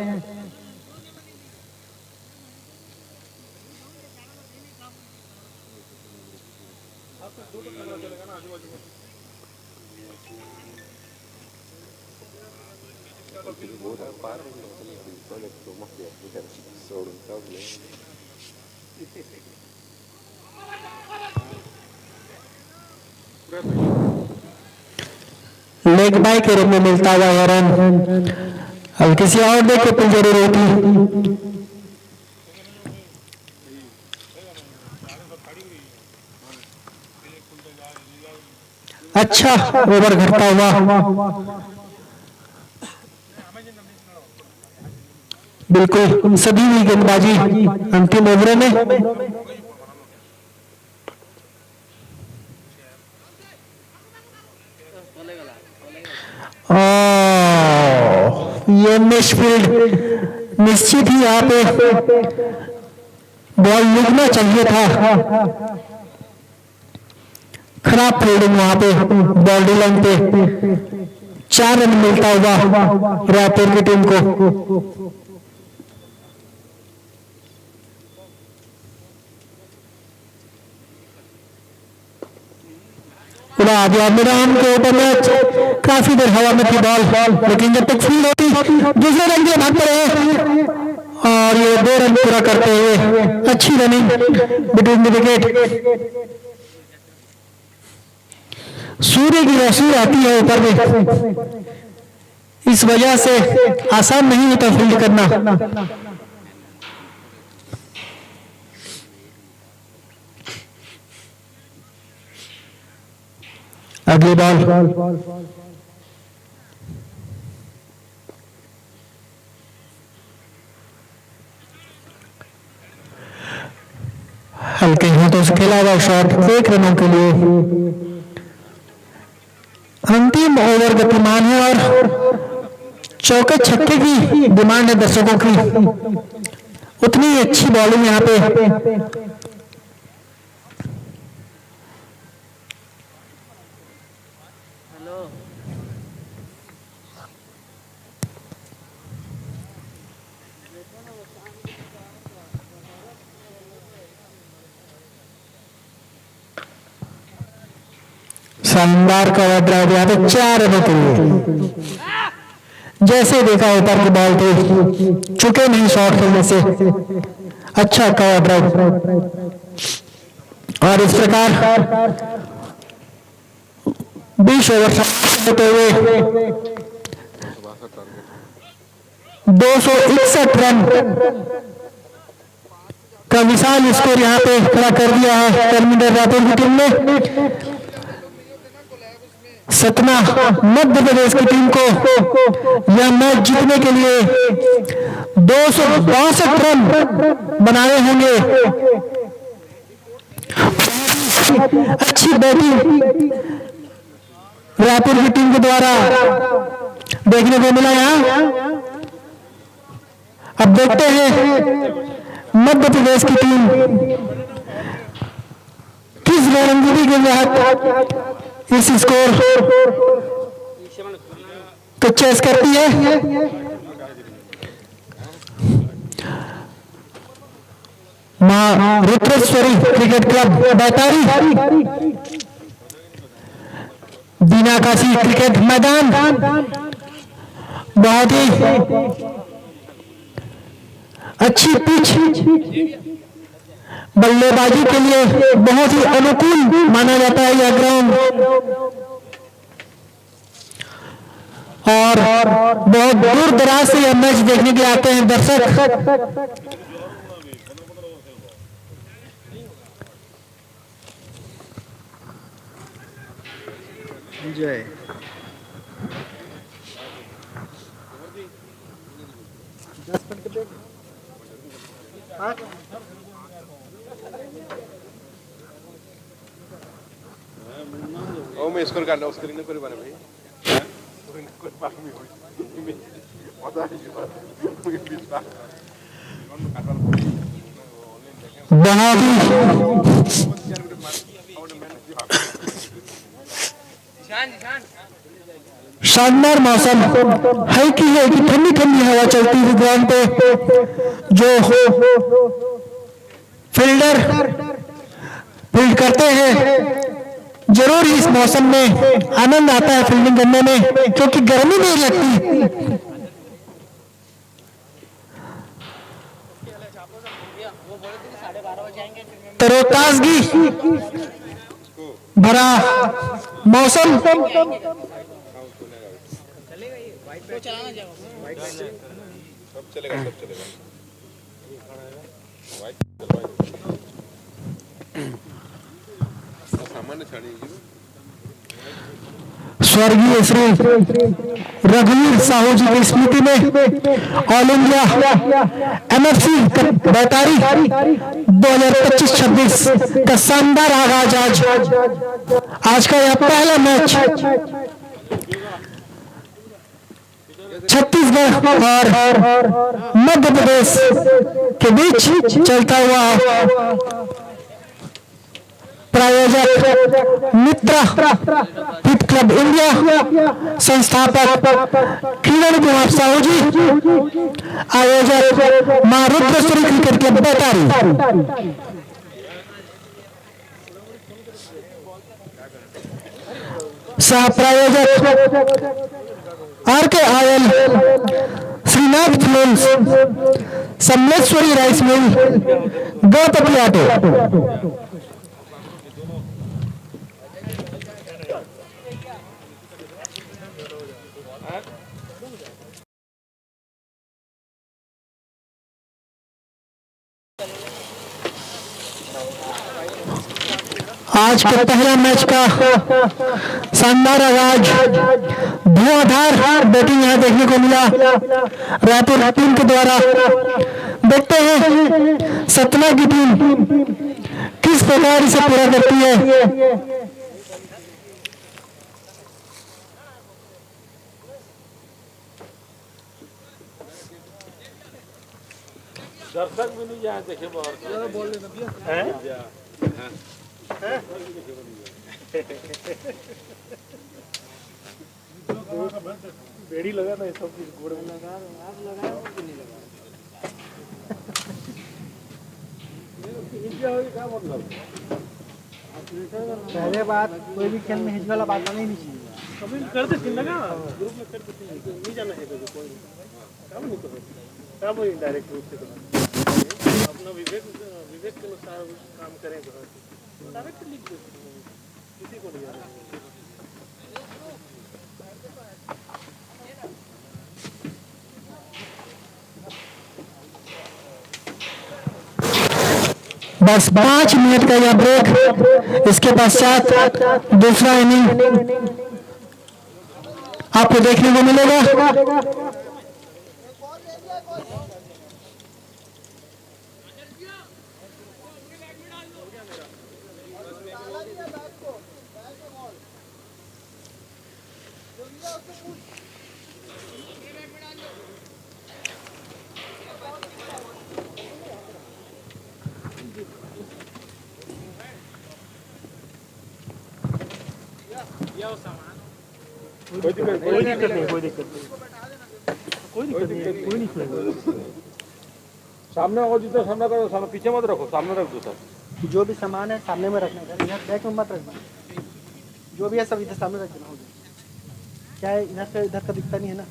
लेग बाय के रूप में मिलता हुआ यह रन अब किसी और देख के पुल जरूर होती। अच्छा ओवर घटता हुआ, बिल्कुल सदी हुई गेंदबाजी अंतिम ओवरों में। ये मिसफील्ड निश्चित ही यहाँ पे बॉल लुकना चाहिए था, खराब फील्डिंग वहां पे बाउंड्री लाइन पे। 4 रन मिलता हुआ रायपुर की टीम को। उड़ा दिया मिरान के ऊपर मैच, काफी देर हवा में थी बॉल, लेकिन जब तक फील्ड होती दूसरे रन के भागते रहे और ये 2 रन पूरा करते हुए अच्छी रनिंग बिटवीन द विकेट। सूर्य की रोशनी आती है ऊपर में, इस वजह से आसान नहीं होता फील्ड करना। अगली बॉल हल्के हाथों से खेला हुआ शॉट 1 रनों के लिए। अंतिम ओवर गतिमान है और चौके छक्के की डिमांड है दर्शकों की, उतनी अच्छी बॉलिंग यहाँ पे। शानदार कवर ड्राइव यहाँ पे 4 रनों के लिए। जैसे देखा ऊपर की बॉल थी, चुके नहीं शॉट खेलने से। अच्छा कवर ड्राइव और इस प्रकार 20 ओवर होते हुए 261 रन का विशाल स्कोर यहाँ पे खड़ा कर दिया है टर्मिनल रायपुर की टीम ने। सतना मध्य प्रदेश की टीम को यह मैच जीतने के लिए 262 रन बनाने होंगे। अच्छी बैटिंग रायपुर की टीम के द्वारा देखने को मिला यहाँ। अब देखते हैं मध्य प्रदेश की टीम रणनीति के तहत इस स्कोर को चेस करती है। मां रुद्रेश्वरी क्रिकेट क्लब बैतारी, बीना काशी क्रिकेट मैदान। बहुत ही अच्छी पिच, बल्लेबाजी के लिए बहुत ही अनुकूल माना जाता है यह ग्राउंड, और बहुत दूर दराज से यह मैच देखने के लिए आते हैं दर्शक। जय ओ मैं स्कोर काढला स्क्रीन न करी भाई स्क्रीन कोण पाहमी होई मजा शानदार मौसम है कि ठंडी ठंडी हवा चलती हुई ग्राउंड पे। जो फील्डर फील्ड करते हैं जरूर इस मौसम में आनंद आता है फील्डिंग करने में, क्योंकि गर्मी नहीं लगती। तरोताजगी भरा मौसम, सब चलेगा सामान्य छाड़ी स्वर्गीय श्री रघुवीर साहू जी की स्मृति में ऑल इंडिया MFC बैतारी 2025-26 का शानदार आगाज आज का यह पहला मैच छत्तीसगढ़ और मध्य प्रदेश के बीच चलता हुआ। प्रायोजक मित्रा हिप क्लब इंडिया, संस्थापक किरण कुमार साहू जी, आयोजक मां रुद्रेश्वरी क्रिकेट क्लब बैतारी। सह प्रायोजक RKIL, Shrinath films, Sammeshwari rice mill, Gautami auto. आज के पहला मैच का शानदार आगाज, धुआंधार बैटिंग यहां देखने को मिला रायपुर टीम के द्वारा। देखते हैं सतना की टीम किस प्रकार इसे पूरा करती है। दर्शक भी नहीं जाए देखे बहुत बोल बेड़ी लगा ना सब कुछ गोड़ में लगा नहीं लगा क्या मतलब पहले बात कोई भी खेल में हिच वाला बात नहीं चाहिए। कभी करते थे लगा ग्रुप में करते नहीं जाना है कोई काम नहीं कर क्या वो डायरेक्ट रूप से अपना विवेक के अनुसार काम करें तो डायरेक्ट लिख दो किसी को नहीं जाना। बस 5 मिनट का यह ब्रेक, इसके पश्चात दूसरा इनिंग आपको देखने को मिलेगा। कोई दिक्कत नहीं, कोई दिक्कत नहीं, कोई दिक्कत नहीं, कोई नहीं छोड़ेगा। सामने और जितना सामने करो, सामने पीछे मत रखो, सामने रख दो सर। जो भी सामान है सामने में रखना है, इधर बैक में मत रखना। जो भी है सब इधर सामने रख देना हो गया। क्या है, इधर से इधर का दिखता नहीं है ना।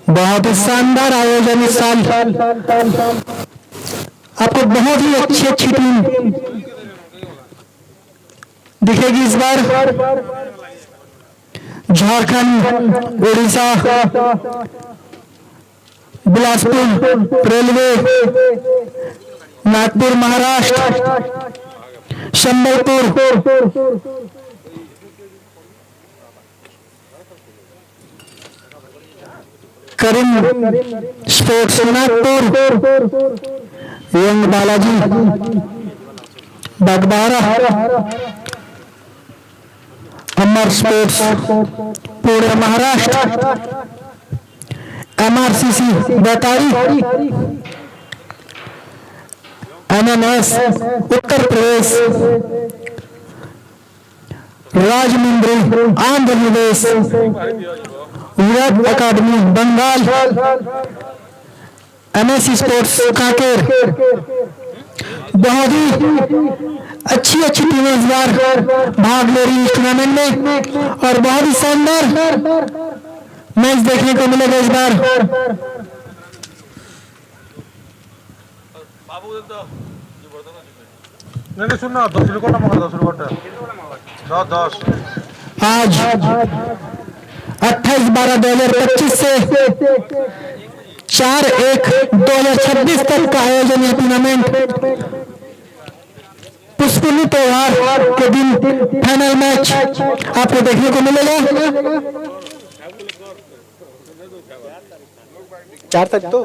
बहुत ही शानदार आयोजन इस साल। आपको बहुत ही अच्छी अच्छी टीम दिखेगी इस बार। Jharkhand, Orissa, Bilaspur railway, Nagpur Maharashtra, Sambalpur, Karim sports Nagpur, young Balaji Bagbara, Amar sports Pune Maharashtra, MRCC Baitari, MNS Uttar Pradesh, Rajahmundry Andhra Pradesh, Virat academy Bengal, MSC sports Kanker. बहुत ही अच्छी अच्छी टीमें इस बार भाग ले रही इस टूर्नामेंट में और बहुत ही शानदार मैच देखने को मिलेगा इस बार। नहीं सुनना, 10 रुपये ना मगर 10 रुपये 10 आज 28/12/2025 से 4/1/2026 तक का आयोजन यह टूर्नामेंट। पुष्पनी त्योहार के दिन फाइनल मैच आपको देखने को मिलेगा। 4 तक तो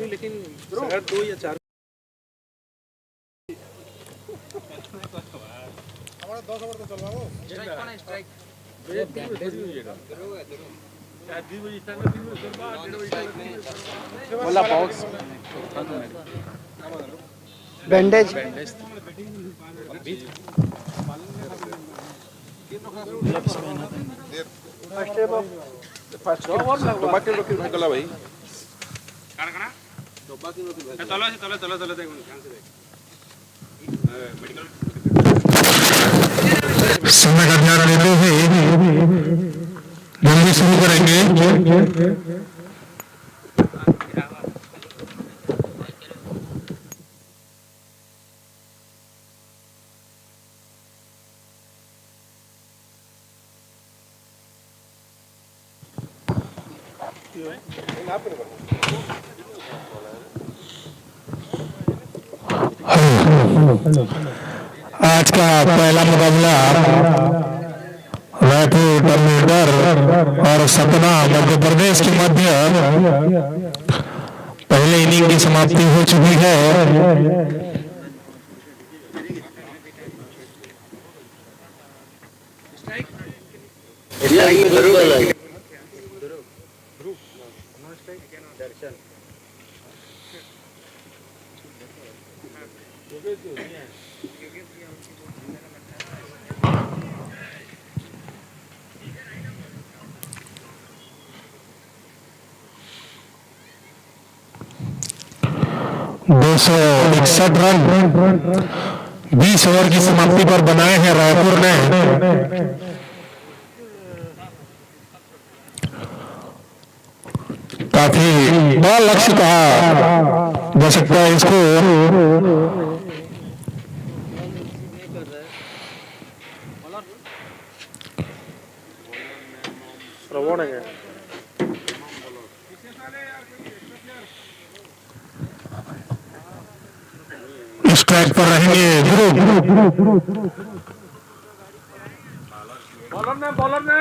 लेकिन अगर 2 या 4 बोला बॉक्स बैंडेज भाई समय का ध्यान लेते हुए जल्दी शुरू करेंगे। आज का पहला मुकाबला रायपुर टर्मिनेटर और सतना मध्य प्रदेश के मध्य पहले इनिंग की समाप्ति हो चुकी है। दो सौ 61 रन 20 ओवर की समाप्ति पर बनाए हैं रायपुर ने। काफी बड़ा लक्ष्य कहा जा सकता है इसको। श्रवण है स्ट्राइक पर रहेंगे ध्रुव। बॉलर ने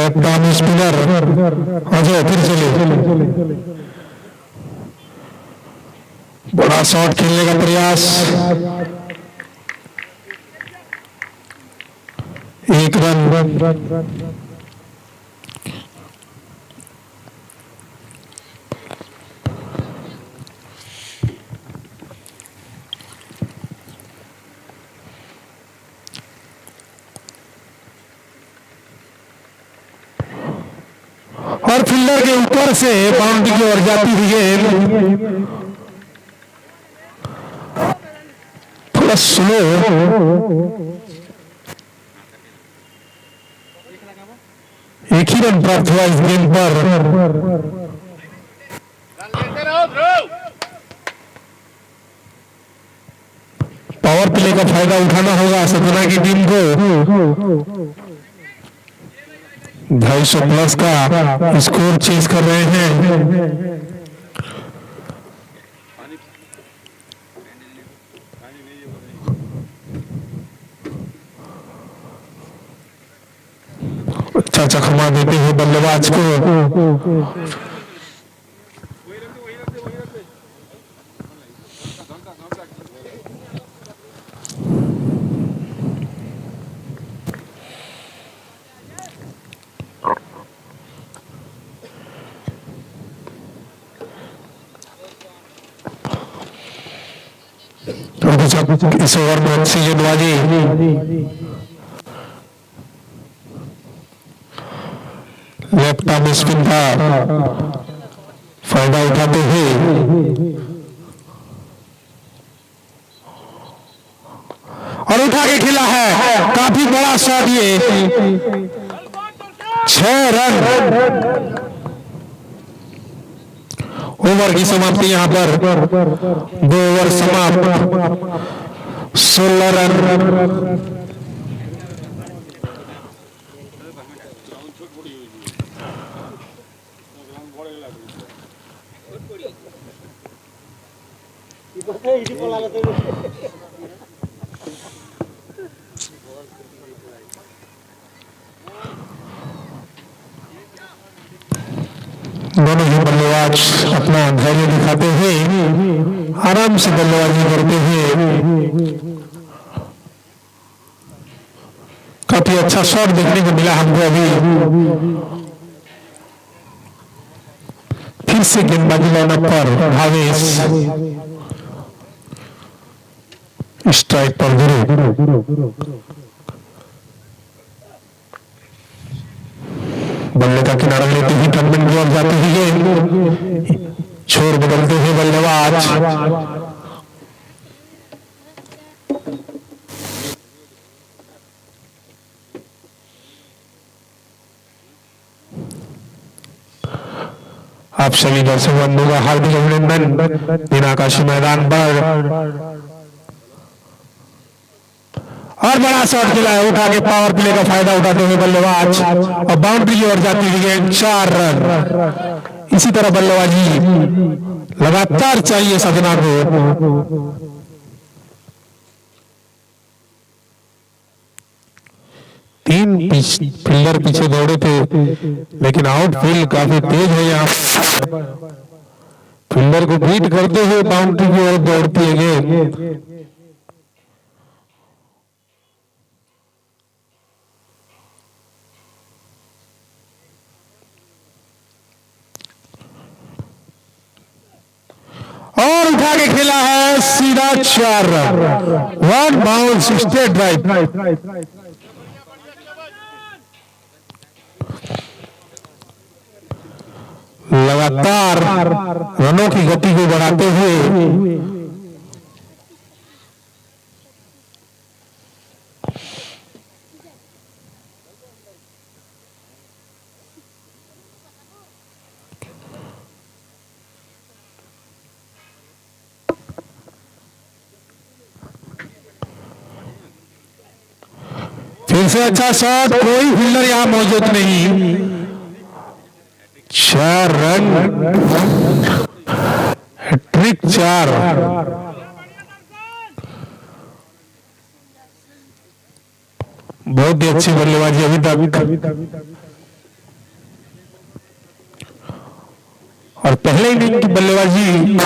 लेफ्ट आर्म स्पिनर अजय फिर चले, बड़ा शॉट खेलने का प्रयास, एक रन। और फील्डर के ऊपर से बाउंड्री की ओर जाती हुई गेंद थोड़ा स्लो, एक ही रन प्राप्त हुआ इस गेंद पर। पावर प्ले का फायदा उठाना होगा सतना की टीम को। 250 प्लस का स्कोर चेज कर रहे हैं। अच्छा चखमा देते हुए बल्लेबाज को इस ओवर में अच्छी गेंदबाजी, लेफ्ट आर्म स्पिन का फायदा उठाते हुए और उठा के खेला है, काफी बड़ा शॉट, ये 6 रन। ओवर की समाप्ति यहां पर 2 ओवर समाप्त, 16 रन। दोनों ही बल्लेबाज अपना धैर्य दिखाते हुए आराम से बल्लेबाजी करते हुए काफी अच्छा शॉट देखने को मिला हमको अभी। फिर से गेंदबाजी लाइनअप पर भावेश, स्ट्राइक पर गुरु, बल्ले का किनारा लेते ही टर्नमेंट की ओर जाती हुई छोर बदलते हुए बल्लेबाज, आप सभी दर्शक बंधुओं का हार्दिक अभिनंदन। दिन आकाशी मैदान पर और बड़ा शॉट खेला है, उठा के पावर प्ले का फायदा उठाते हुए बल्लेबाज और बाउंड्री की ओर जाती हुई गेंद, 4 रन। इसी तरह बल्लेबाजी लगातार चाहिए सजना को। तीन फील्डर पीछे दौड़े थे, लेकिन आउटफील्ड काफी तेज है यहाँ, फील्डर को बीट करते हुए बाउंड्री की ओर दौड़ती है गेंद। और उठा के खेला है सीधा 4 रन, 1 बाउंस स्ट्रेट ड्राइव। लगातार रनों की गति को बढ़ाते हुए फिर से अच्छा शॉट, कोई फील्डर यहां मौजूद नहीं, 4 रन, हैट्रिक 4। बहुत ही अच्छी बल्लेबाजी अभी तक। और पहले इनिंग की बल्लेबाजी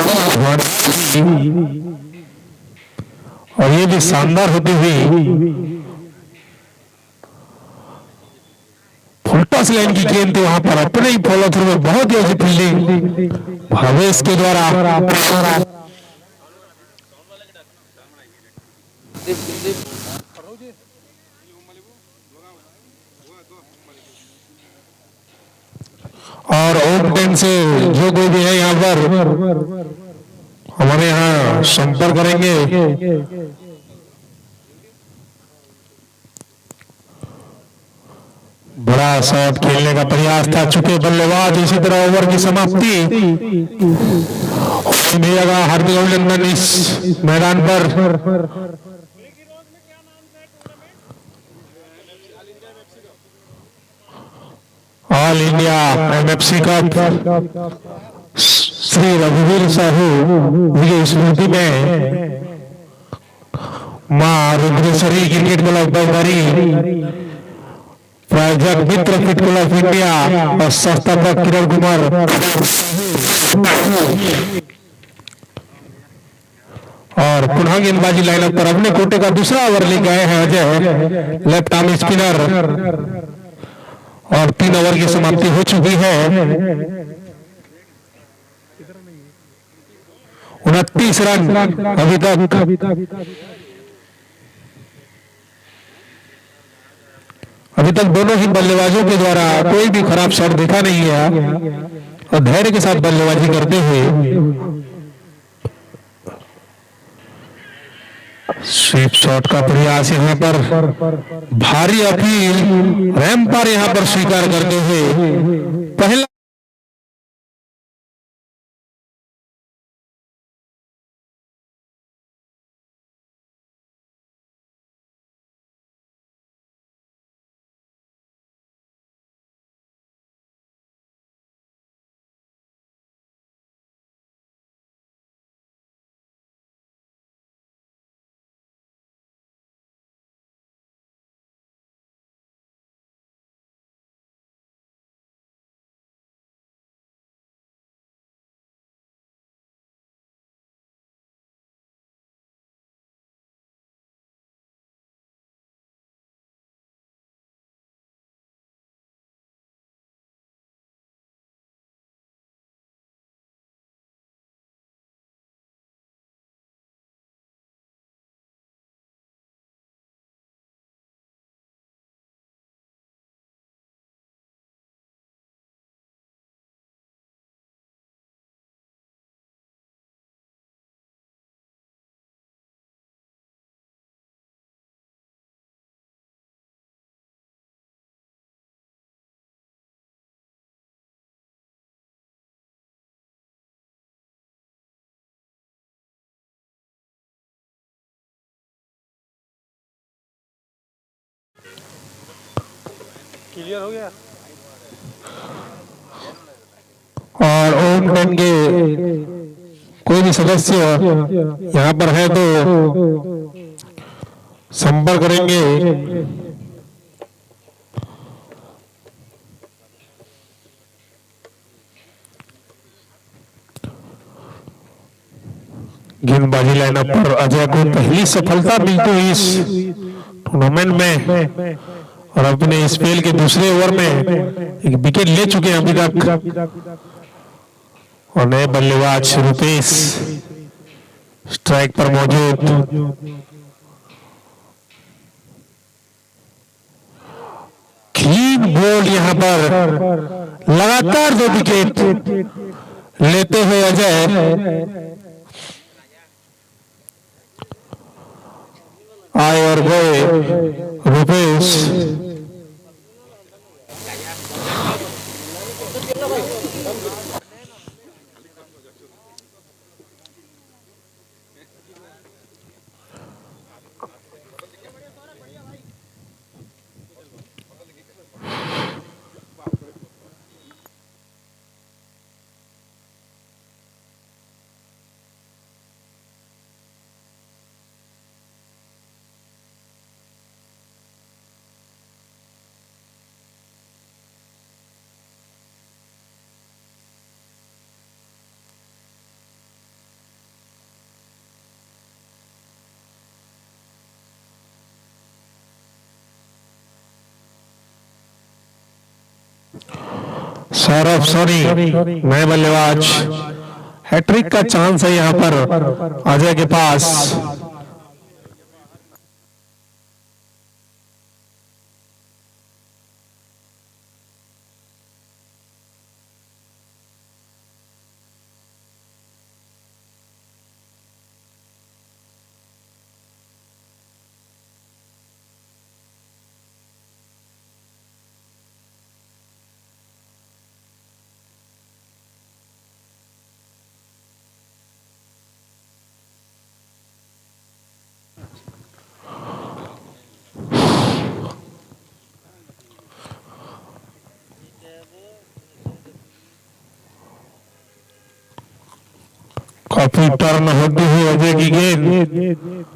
और ये भी शानदार होती हुई फुल टॉस लाइन की गेंद थी, वहां पर अपने ही फॉलो थ्रू में बहुत ही अच्छी फील्डिंग भावेश के द्वारा। और ओपन से जो कोई भी है यहाँ पर हमारे यहाँ संपर्क करेंगे। बड़ा शॉट खेलने का प्रयास था, चुके बल्लेबाज। इसी तरह ओवर की समाप्ति हार्दिक अभिनंदन इस मैदान पर। All India MFC cup Shri रघुवीर साहू विजय स्मृति में मां रुद्रेश्वरी क्रिकेट क्लब बंगारी, प्रायोजक मित्र क्रिकेट क्लब ऑफ इंडिया और संस्थापक किरण कुमार। और पुनः गेंदबाजी लाइनअप पर अपने कोटे का दूसरा ओवर लेके आए हैं अजय, लेफ्ट आर्म स्पिनर। और 3 ओवर की समाप्ति हो चुकी है। 29 रन अभी तक दोनों ही बल्लेबाजों के द्वारा कोई भी खराब शॉट देखा नहीं है और धैर्य के साथ बल्लेबाजी करते हुए स्वीप शॉट का प्रयास यहाँ पर, भारी अपील रैम्पायर यहाँ पर स्वीकार करते हुए पहला क्लियर हो गया। और ओम टेन के कोई भी सदस्य यहाँ पर है तो संपर्क करेंगे। गेंदबाजी लाइनअप पर अजय को पहली सफलता मिलती हुई इस टूर्नामेंट में और अपने स्पेल के दूसरे ओवर में एक विकेट ले चुके हैं अभी तक। और नए बल्लेबाज रुपेश स्ट्राइक पर मौजूद। क्लीन बोल्ड यहाँ पर लगातार 2 विकेट लेते हुए अजय आए और गए रुपेश। सौरभ सोनी नए बल्लेबाज। हैट्रिक का चांस है यहाँ पर अजय के पास। काफी टर्न होती हुई अजय की गेंद।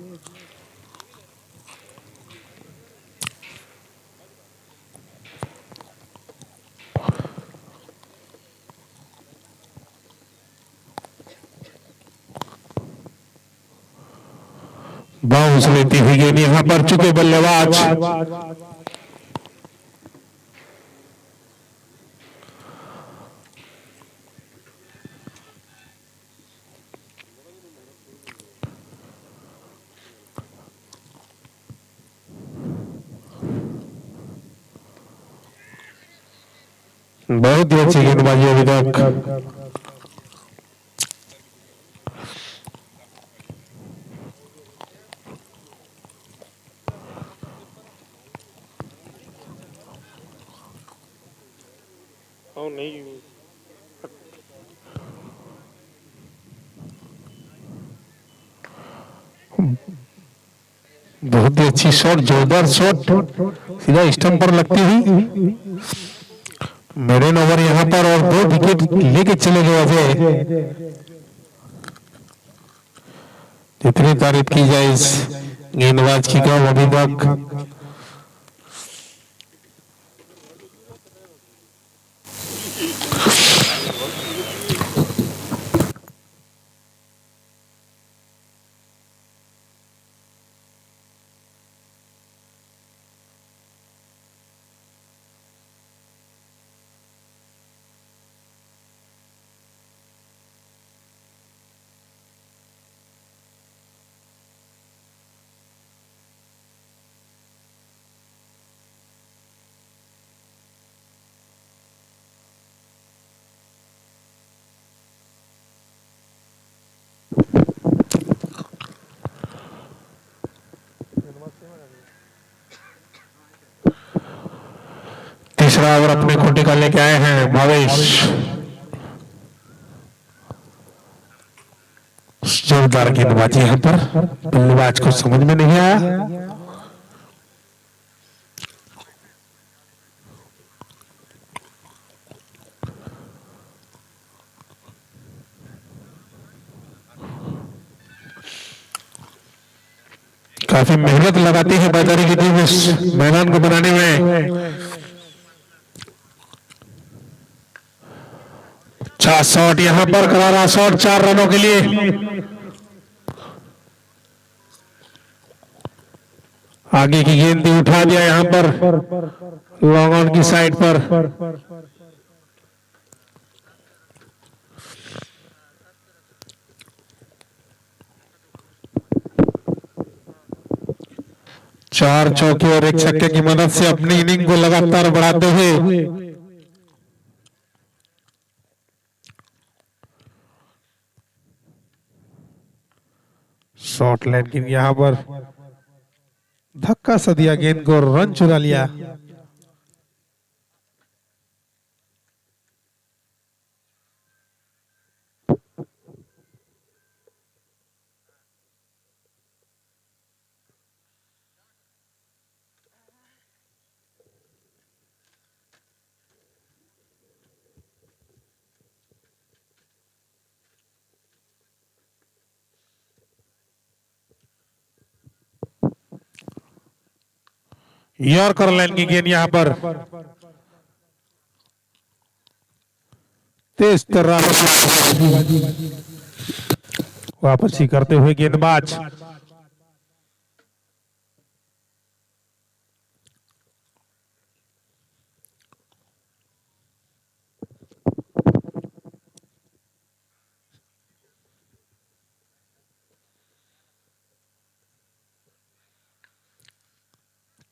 बाउंस लेती हुई गेंद यहां पर चुके बल्लेबाज। बहुत ही अच्छी गेंदबाजी अभी तक। नहीं बहुत ही अच्छी शॉट, जोरदार शॉट, सीधा स्टंप पर लगती हुई। मेडन ओवर यहां पर और 2 विकेट लेके चले गए अजय। जितनी तारीफ की जाए इस गेंदबाज की कम अभी तक। तीसरा ओवर अपने खूंटे का लेके आए हैं भावेश। जोरदार गेंदबाजी यहां पर, बल्लेबाज को समझ में नहीं आया। काफी मेहनत लगाती है बैतारी की टीम इस मैदान को बनाने में। अच्छा शॉट यहां पर, करारा शॉट 4 रनों के लिए। आगे की गेंद उठा दिया यहां पर लॉन्ग ऑन की साइड पर। चार चौके और 1 छक्के की मदद से अपनी इनिंग को लगातार बढ़ाते हुए शॉर्ट लाइन की यहां पर धक्का सा दिया, गेंद को रन चुरा लिया। यॉर्कर लाइन की गेंद यहां पर तेज तरह वापसी करते हुए गेंदबाज।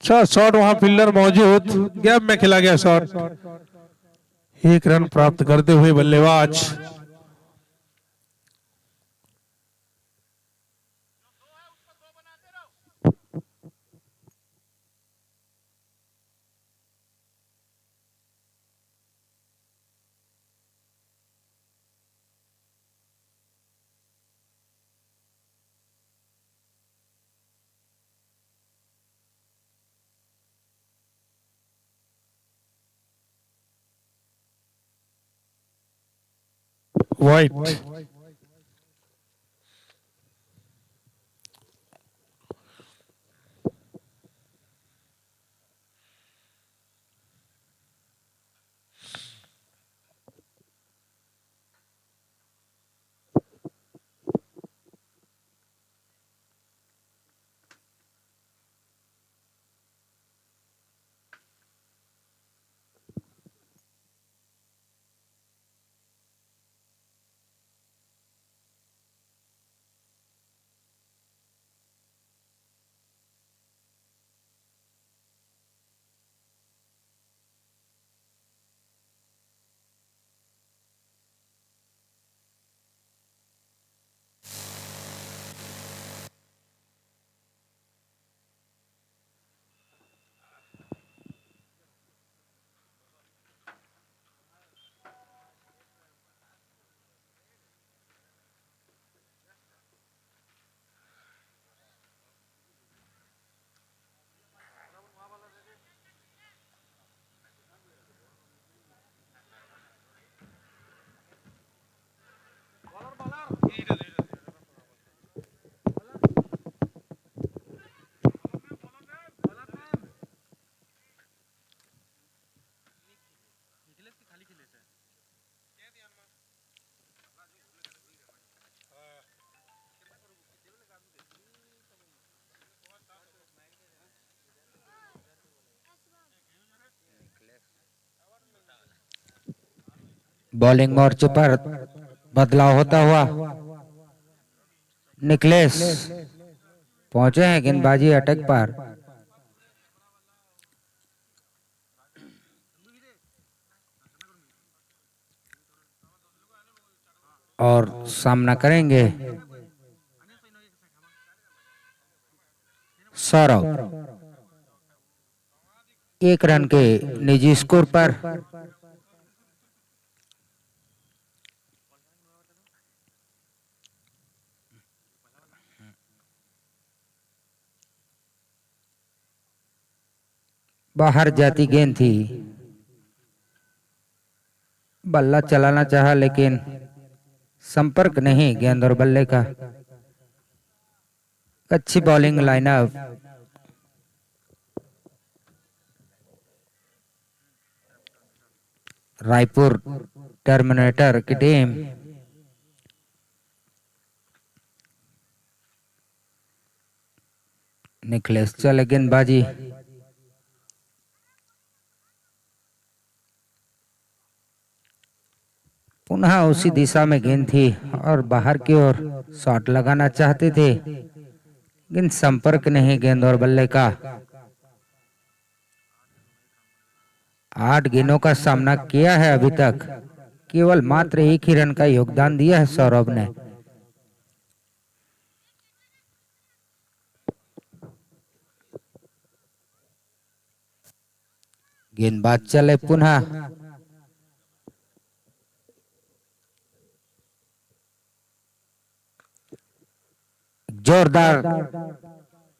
अच्छा शॉट, वहां फील्डर मौजूद, गैप में खेला गया शॉट। 1 रन प्राप्त करते हुए बल्लेबाज वाइट। बॉलिंग मोर्चे पर बदलाव होता हुआ निकलेश पहुंचे हैं गेंदबाजी अटैक पर। और सामना करेंगे सौरभ। 1 रन के निजी स्कोर पर बाहर जाती गेंद थी, बल्ला चलाना चाहा लेकिन संपर्क नहीं गेंद और बल्ले का। अच्छी बॉलिंग लाइनअप। रायपुर टर्मिनेटर की टीम निकलेश चले गेंदबाजी। पुनः उसी दिशा में गेंद थी और बाहर की ओर शॉट लगाना चाहते थे, लेकिन संपर्क नहीं गेंद और बल्ले का। 8 गेंदों का सामना किया है अभी तक, केवल मात्र 1 ही रन का योगदान दिया है सौरभ ने। गेंदबाज चले पुनः। जोरदार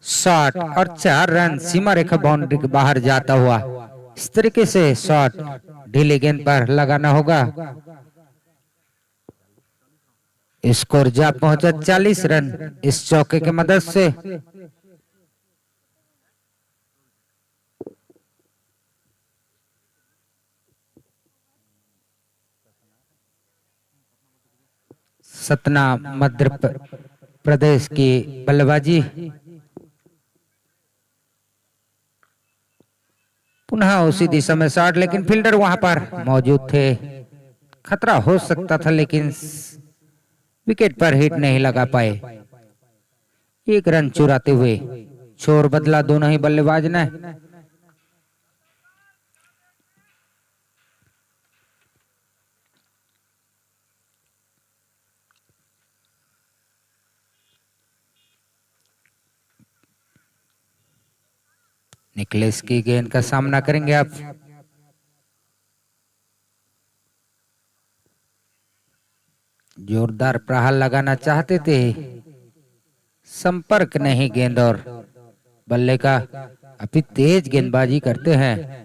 शॉट और 4 रन, सीमा रेखा बाउंड्री के बाहर जाता हुआ। इस तरीके से शॉट ढीली गेंद पर लगाना होगा। स्कोर जा पहुंचा 40 रन इस चौके की मदद से। सतना मध्य प्रदेश की बल्लेबाजी। पुनः उसी दिशा में शॉट, लेकिन फील्डर वहां पर मौजूद थे। खतरा हो सकता था लेकिन विकेट पर हिट नहीं लगा पाए। 1 रन चुराते हुए छोर बदला दोनों ही बल्लेबाज ने। निकलेस की गेंद का सामना करेंगे आप। जोरदार प्रहार लगाना चाहते थे, संपर्क नहीं गेंद और बल्ले का। अभी तेज गेंदबाजी करते हैं।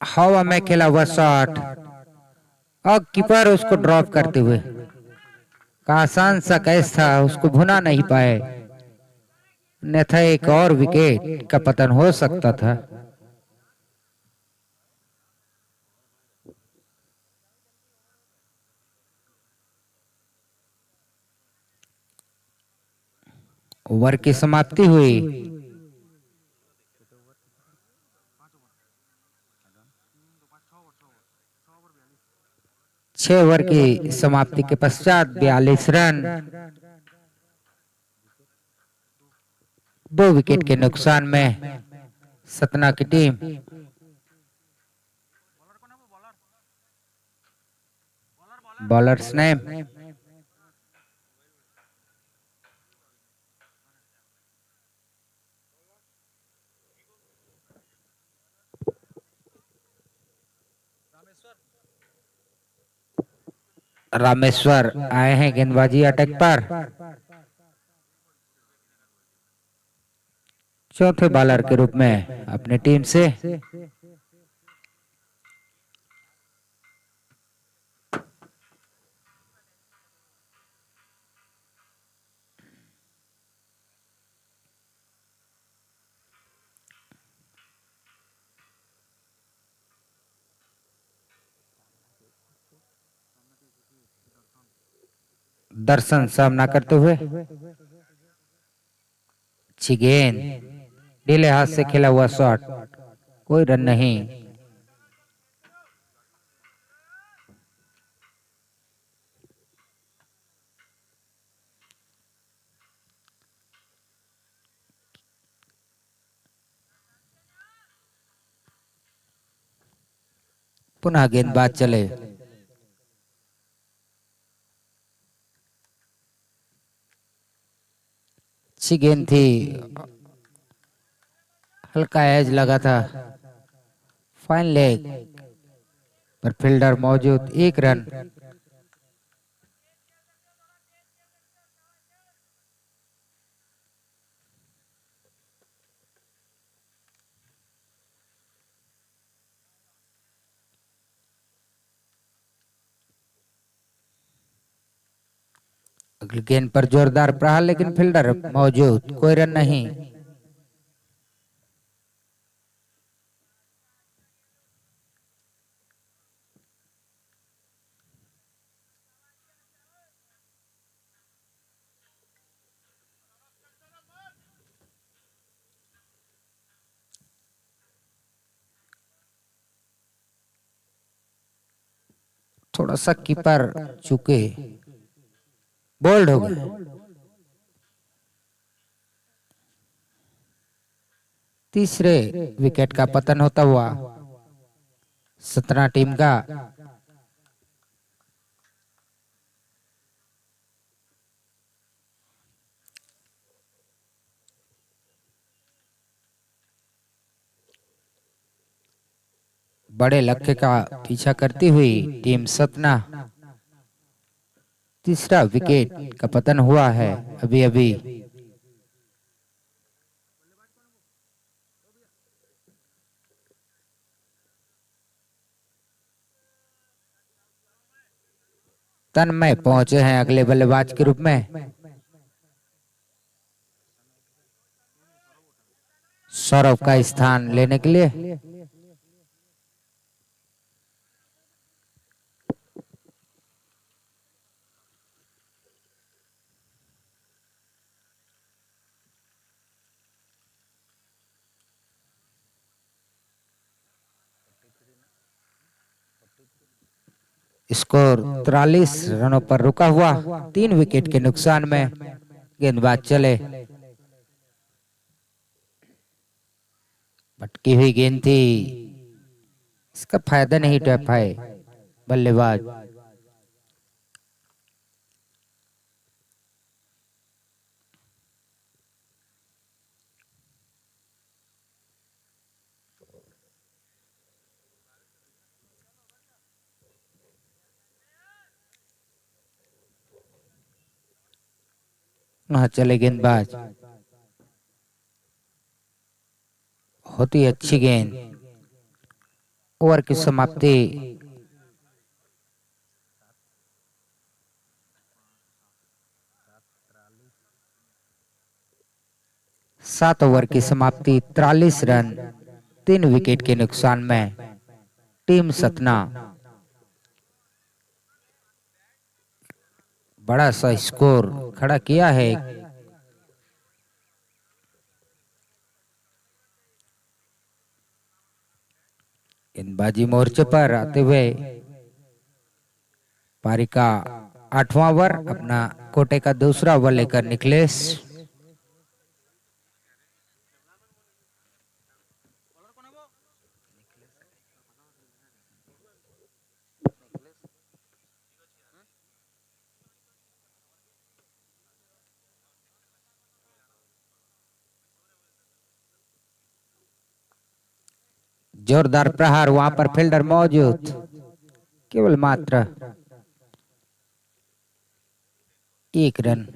हवा में खेला हुआ शॉट और कीपर उसको ड्रॉप करते हुए। का आसान सा कैच था, उसको भुना नहीं पाए, अन्यथा एक और विकेट का पतन हो सकता था। ओवर की समाप्ति हुई। 6 ओवर की समाप्ति के पश्चात 42 रन, 2 विकेट के नुकसान में सतना की टीम बॉलर्स ने रामेश्वर आए हैं गेंदबाजी अटैक पर। चौथे बॉलर के रूप में अपनी टीम से दर्शन सामना करते हुए। अच्छी गेंद, ढीले हाथ से खेला हुआ शॉट, कोई रन नहीं। पुनः गेंदबाज चले। अच्छी गेंद थी, हल्का एज लगा था, फाइन लेग पर फील्डर मौजूद, 1 रन। अगली गेंद पर जोरदार प्रहार, लेकिन फील्डर मौजूद, कोई रन नहीं। थोड़ा सा कीपर चूके, बोल्ड हो गए। तीसरे विकेट का पतन होता हुआ सतना टीम का। बड़े लक्ष्य का पीछा करती हुई टीम सतना, तीसरा विकेट का पतन हुआ है अभी अभी। तन्मय पहुंचे हैं अगले बल्लेबाज के रूप में। सौरभ का स्थान लेने के लिए। स्कोर 43 रनों पर रुका हुआ, 3 विकेट के नुकसान में गेंदबाज चले। भटकी हुई गेंद थी, इसका फायदा नहीं उठा पाए बल्लेबाज। वहां चले गेंदबाज, बहुत ही अच्छी गेंद। ओवर की समाप्ति 7 ओवर की समाप्ति, 43 रन, 3 विकेट के नुकसान में टीम सतना बड़ा सा स्कोर खड़ा किया है। गेंदबाजी मोर्चे पर आते हुए पारी का 8वां ओवर, अपना कोटे का दूसरा ओवर लेकर निखिलेश। जोरदार प्रहार, वहां पर फील्डर मौजूद, केवल मात्र 1 रन।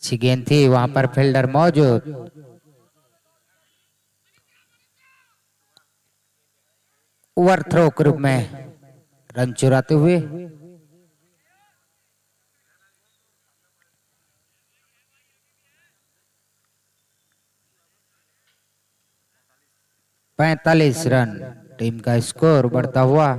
अच्छी गेंद थी, वहां पर फील्डर मौजूद। ओवर थ्रो के रूप में रन चुराते हुए पैंतालीस रन, टीम का स्कोर बढ़ता हुआ।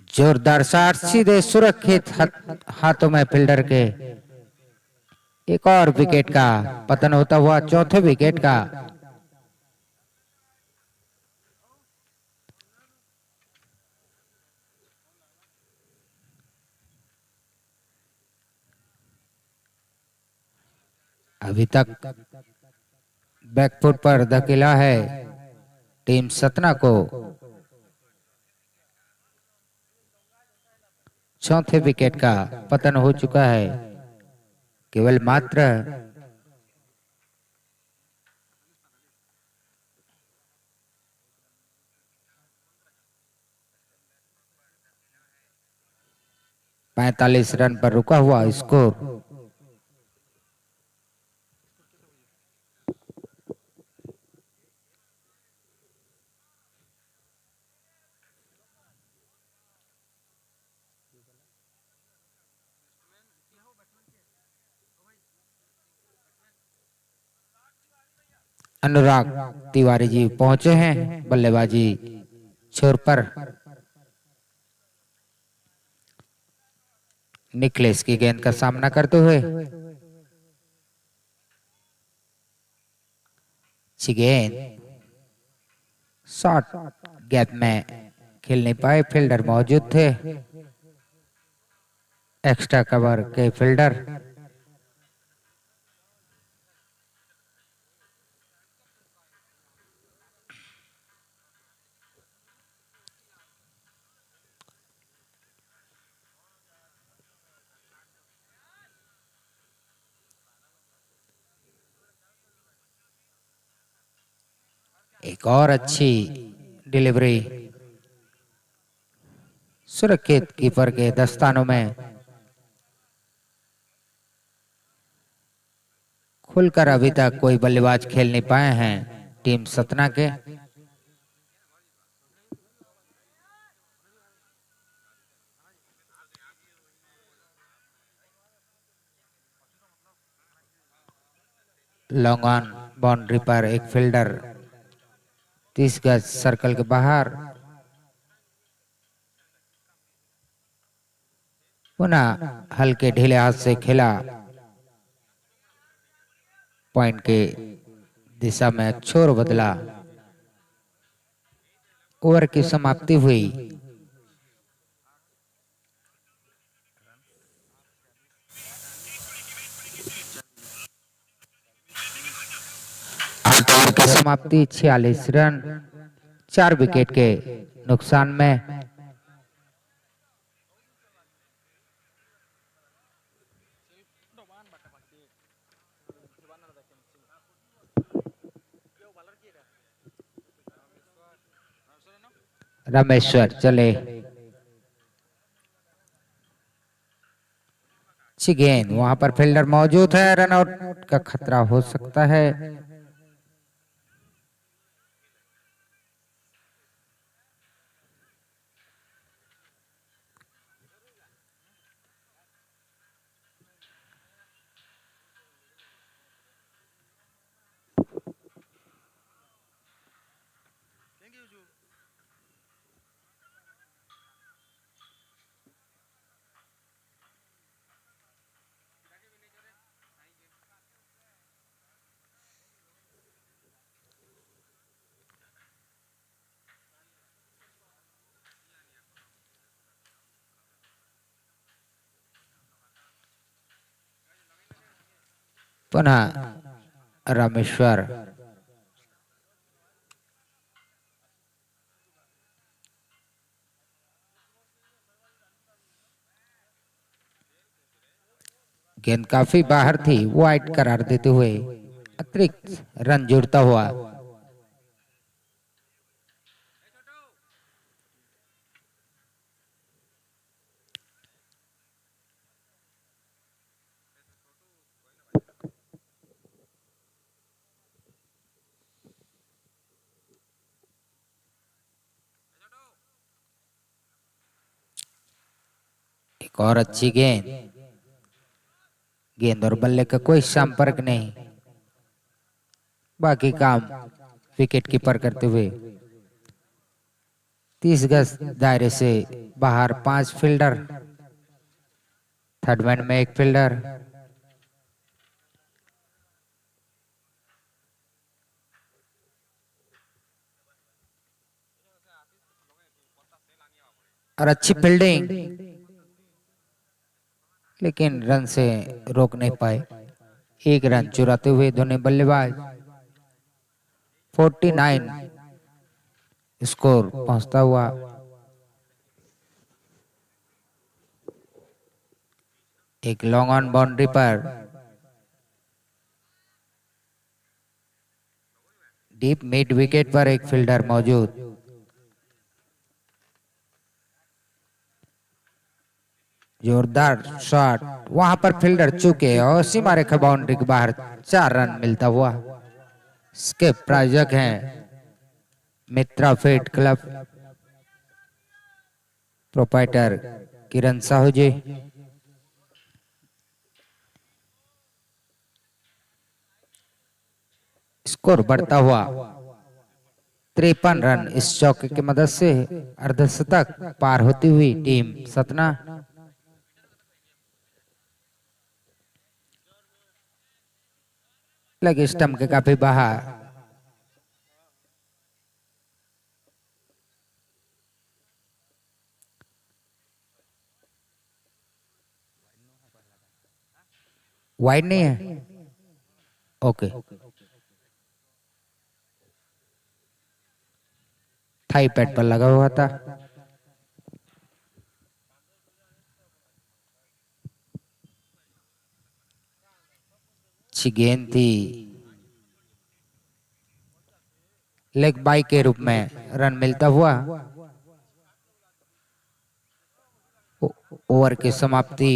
जोरदार शॉट, सीधे सुरक्षित हाथों में फील्डर के। एक और विकेट का पतन होता हुआ, चौथे विकेट का। अभी तक बैकफुट पर धकेला है टीम सतना को। चौथे विकेट का पतन हो चुका है, केवल मात्र 45 रन पर रुका हुआ स्कोर। अनुराग तिवारी जी पहुंचे हैं बल्लेबाजी छोर पर। निकलेश की गेंद का सामना करते हुए गेंद शॉट गैप में खेल नहीं पाए, फील्डर मौजूद थे, एक्स्ट्रा कवर के फील्डर। एक और अच्छी डिलीवरी सुरक्षित कीपर के दस्तानों में खुलकर अभी तक कोई बल्लेबाज खेल नहीं पाए हैं टीम सतना के। लॉन्ग ऑन बाउंड्री पर एक फील्डर 30 गज सर्कल के बाहर, पुनः हल्के ढीले हाथ से खेला, पॉइंट के दिशा में छोर बदला, ओवर की समाप्ति हुई। आठ ओवर की समाप्ति 46 रन 4 विकेट के नुकसान में। रामेश्वर चले, अच्छी गेंद, वहां पर फील्डर मौजूद है, रनआउट का खतरा हो सकता है। पुनः रामेश्वर, गेंद काफी बाहर थी, वाइड करार देते हुए अतिरिक्त रन जोड़ता हुआ। एक और अच्छी गेंद, गेंद और बल्ले का कोई संपर्क नहीं, बाकी काम विकेट कीपर करते हुए। 30 गज दायरे से बाहर 5 फील्डर, थर्ड मैन में एक फील्डर। और अच्छी फील्डिंग, लेकिन रन से रोक नहीं पाए। एक रन चुराते हुए दोनों बल्लेबाज। 49 स्कोर पहुंचता हुआ। एक लॉन्ग ऑन बाउंड्री पर डीप मिड विकेट पर एक फील्डर मौजूद। जोरदार शॉट, वहां पर फील्डर चूके और सीमा रेखा बाउंड्री के बाहर 4 रन मिलता हुआ। इसके प्रायोजक हैं मित्रा फीड क्लब, प्रोपाइटर किरण साहू जी। स्कोर बढ़ता हुआ 53 रन इस चौके की मदद से अर्धशतक पार होती हुई टीम सतना। लगे स्टंप के काफी बाहर। वाइड नहीं है, ओके। थाई पैड पर लगा हुआ था। अच्छी गेंद थी, लेग बाई के रूप में रन मिलता हुआ ओवर की समाप्ति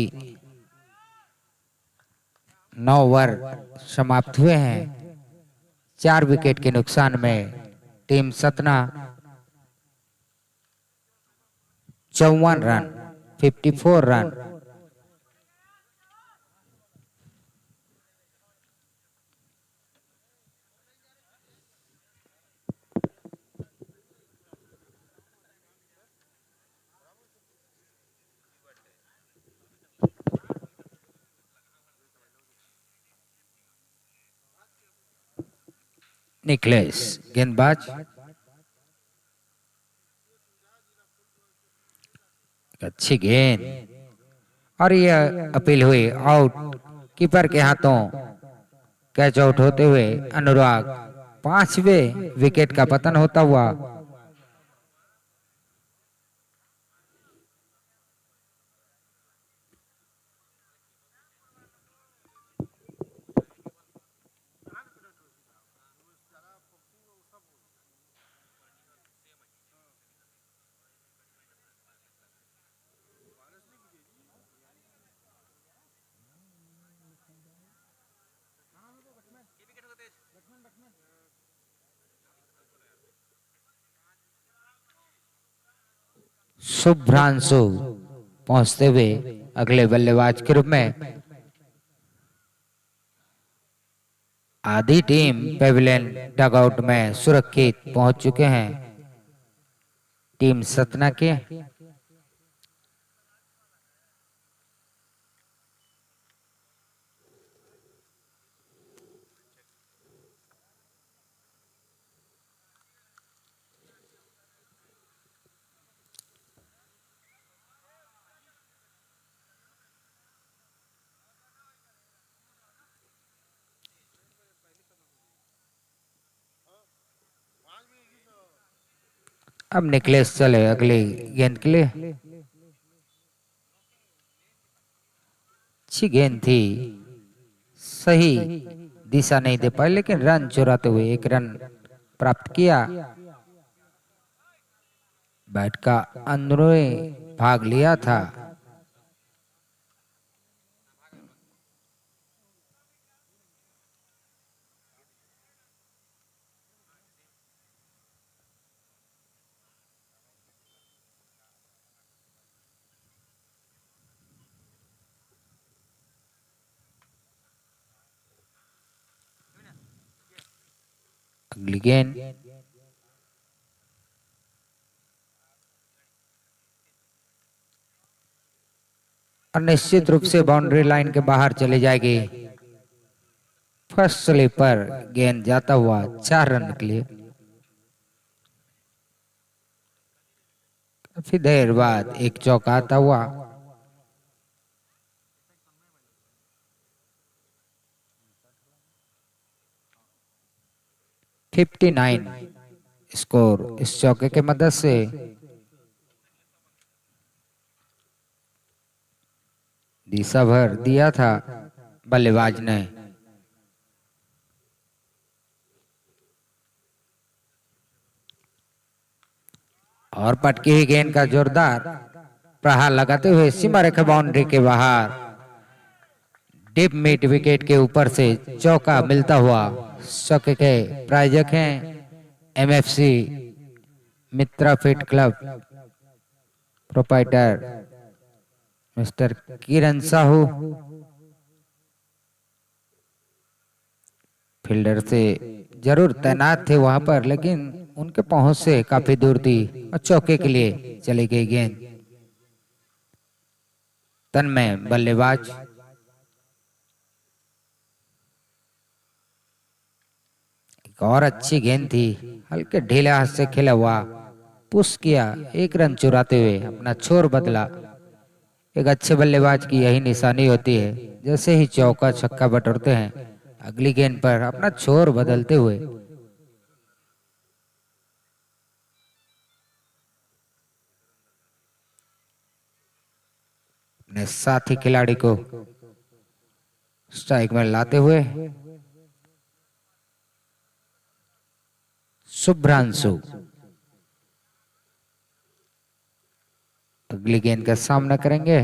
9 ओवर समाप्त हुए हैं। 4 विकेट के नुकसान में team Satna 54 run 54 run Niklesh गेंदबाज अच्छी गेंद और यह अपील हुई आउट। कीपर के हाथों कैच आउट होते हुए अनुराग 5वें विकेट का पतन होता हुआ। शुभ्रांशु पहुंचते हुए अगले बल्लेबाज के रूप में। आधी टीम पेविलियन डगआउट में सुरक्षित पहुंच चुके हैं। टीम सतना के अब निकलेश चले अगली गेंद के लिए। अच्छी गेंद थी, सही दिशा नहीं दे पाए लेकिन रन चुराते हुए 1 रन प्राप्त किया। बैट का अंदरूनी भाग लिया था। अगली गेंद और निश्चित रूप से बाउंड्री लाइन के बाहर चली जाएगी। फर्स्ट स्लिप पर गेंद जाता हुआ 4 रन के लिए। काफी देर बाद एक चौका आता हुआ। $59 स्कोर इस चौके के मदद से। दिशा भर दिया था बल्लेबाज ने। और पटकी हुई गेंद का जोरदार प्रहार लगाते हुए सीमा रेखा बाउंड्री के बाहर डीप मिड विकेट के ऊपर से चौका मिलता हुआ। चौके के प्रायोजक हैं एमएफसी मित्रा फिट क्लब, प्रोप्राइटर मिस्टर किरण साहू। फील्डर से जरूर तैनात थे वहां पर लेकिन उनके पहुंच से काफी दूर थी और चौके के लिए चली गई गेंद। तन्मय बल्लेबाज। एक और अच्छी गेंद थी, हल्के ढीले हाथ से खेला हुआ, पुश किया, 1 रन चुराते हुए अपना छोर बदला। एक अच्छे बल्लेबाज की यही निशानी होती है, जैसे ही चौका छक्का बटोरते हैं अगली गेंद पर अपना छोर बदलते हुए। अपने साथी खिलाड़ी को स्ट्राइक में लाते हुए शुभ्रांशु अगली गेंद का सामना करेंगे।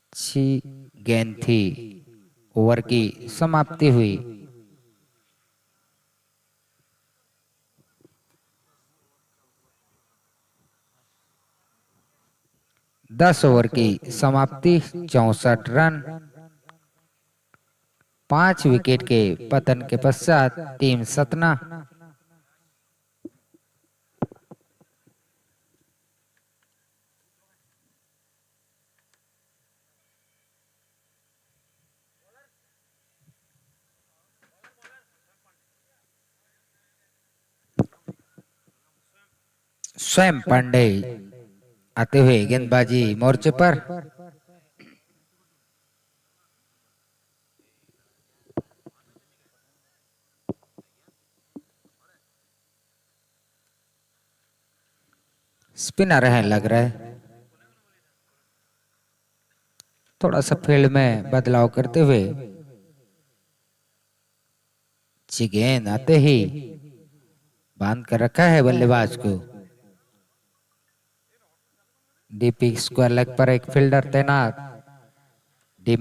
अच्छी गेंद थी, ओवर की समाप्ति हुई। दस ओवर की समाप्ति, 64 रन। 5 विकेट के पतन के पश्चात टीम सतना स्वयं पांडे आते हुए गेंदबाजी मोर्चे पर। स्पिनर है लग रहा है, थोड़ा सा फील्ड में बदलाव करते हुए। अच्छी गेंद आते ही बांध कर रखा है बल्लेबाज को। डीपी स्क्वायर लेग पर एक फील्डर तैनात, डीप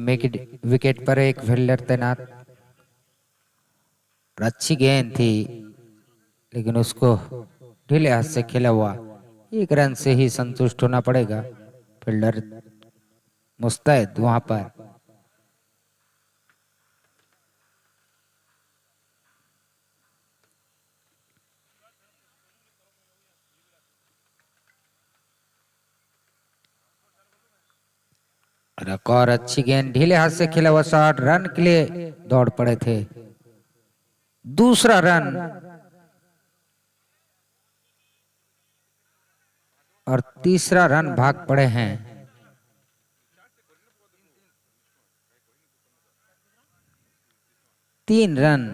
विकेट पर एक फील्डर तैनात। अच्छी गेंद थी लेकिन उसको ढीले हाथ से खेला हुआ। 1 रन से ही संतुष्ट होना पड़ेगा। फील्डर मुस्तैद वहां पर। एक और अच्छी गेंद, ढीले हाथ से खेला हुआ शॉट, रन के लिए दौड़ पड़े थे। दूसरा रन और तीसरा रन भाग पड़े हैं। तीन रन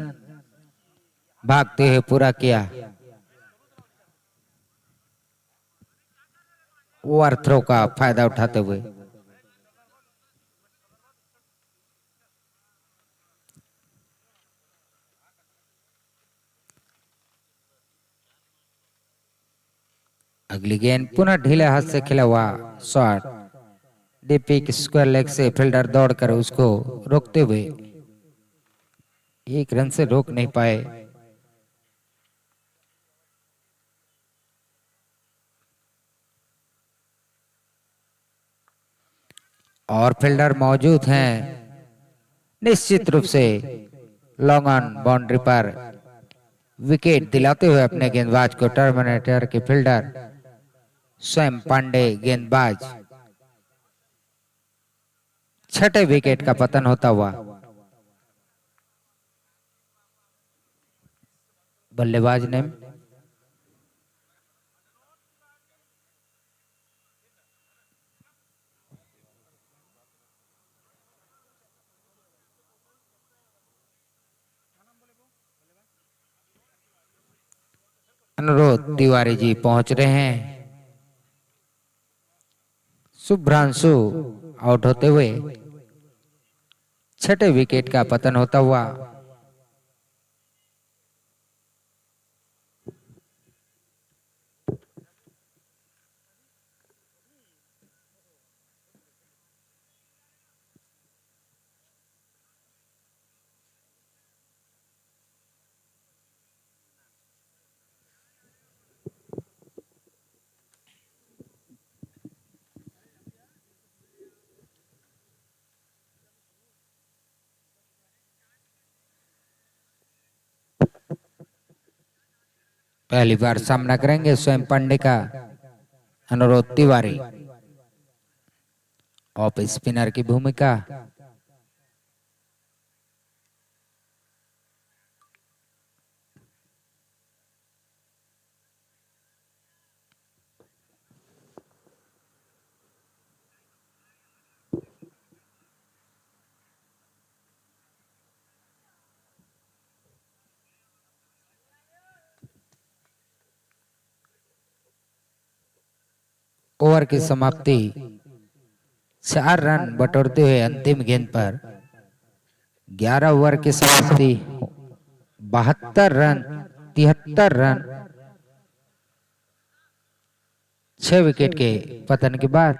भागते हुए पूरा किया। ओवर थ्रो का फायदा उठाते हुए। अगली गेंद पुनः ढीले हाथ से खेला हुआ शॉट, डीपी स्क्वायर लेग से फील्डर दौड़कर उसको रोकते हुए 1 रन से रोक नहीं पाए। और फील्डर मौजूद हैं। निश्चित रूप से लॉन्ग ऑन बाउंड्री पर विकेट दिलाते हुए अपने गेंदबाज को टर्मिनेटर के फील्डर स्वयं पांडे गेंदबाज। 6ठे विकेट का पतन होता हुआ। बल्लेबाज ने अनुरोध तिवारी जी पहुंच रहे हैं। शुभ्रांशु आउट होते हुए 6ठे विकेट का पतन होता हुआ। पहली बार सामना करेंगे स्वयं पांडे का अनुरोध तिवारी। ऑफ स्पिनर की भूमिका। ओवर की समाप्ति 4 रन बटोरते हुए अंतिम गेंद पर 11 ओवर की समाप्ति 72 रन 73 रन 6 विकेट के पतन के बाद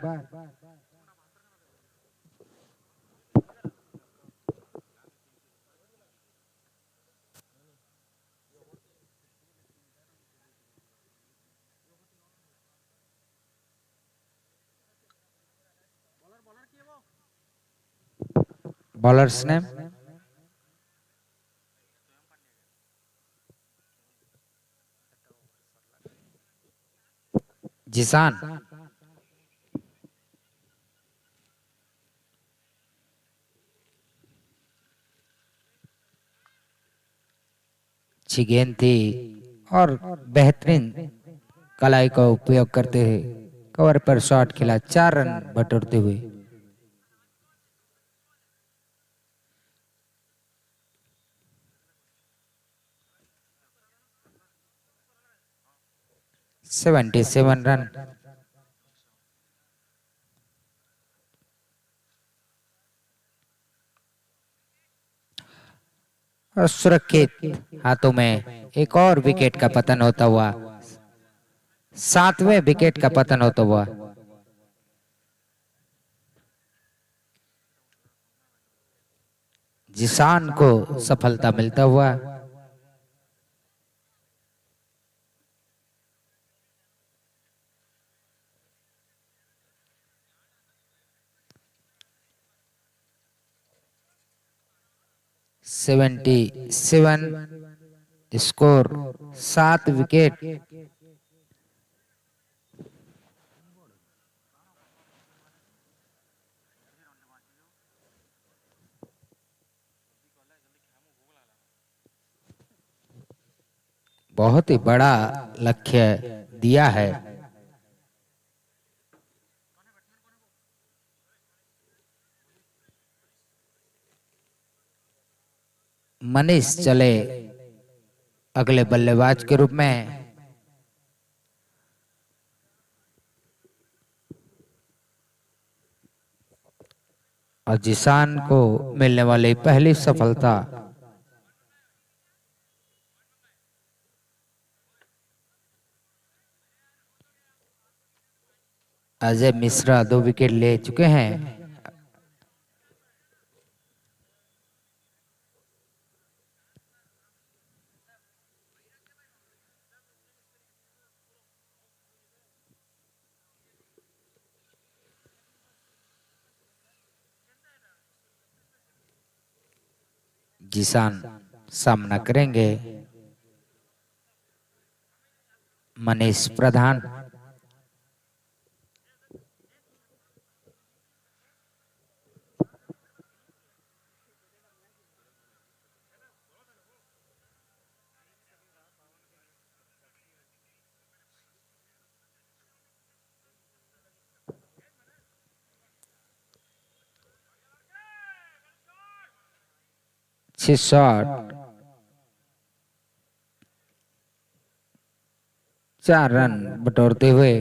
बॉलर्स ने जिसान अच्छी गेंद थी और बेहतरीन कलाई का उपयोग करते हुए कवर पर शॉट खेला, 4 रन बटोरते हुए। सेवन रन और सुरक्षित हाथों में एक और विकेट का पतन होता हुआ, 7वें विकेट का पतन होता हुआ। जिसान को सफलता मिलता हुआ। Seven score, 7 wicket. बहुत ही बड़ा लक्ष्य दिया है। मनीष चले अगले बल्लेबाज के रूप में। और जिसान को मिलने वाली पहली सफलता। अजय मिश्रा 2 विकेट ले चुके हैं। जिसान सामना करेंगे मनीष प्रधान। शॉट, 4 रन बटोरते हुए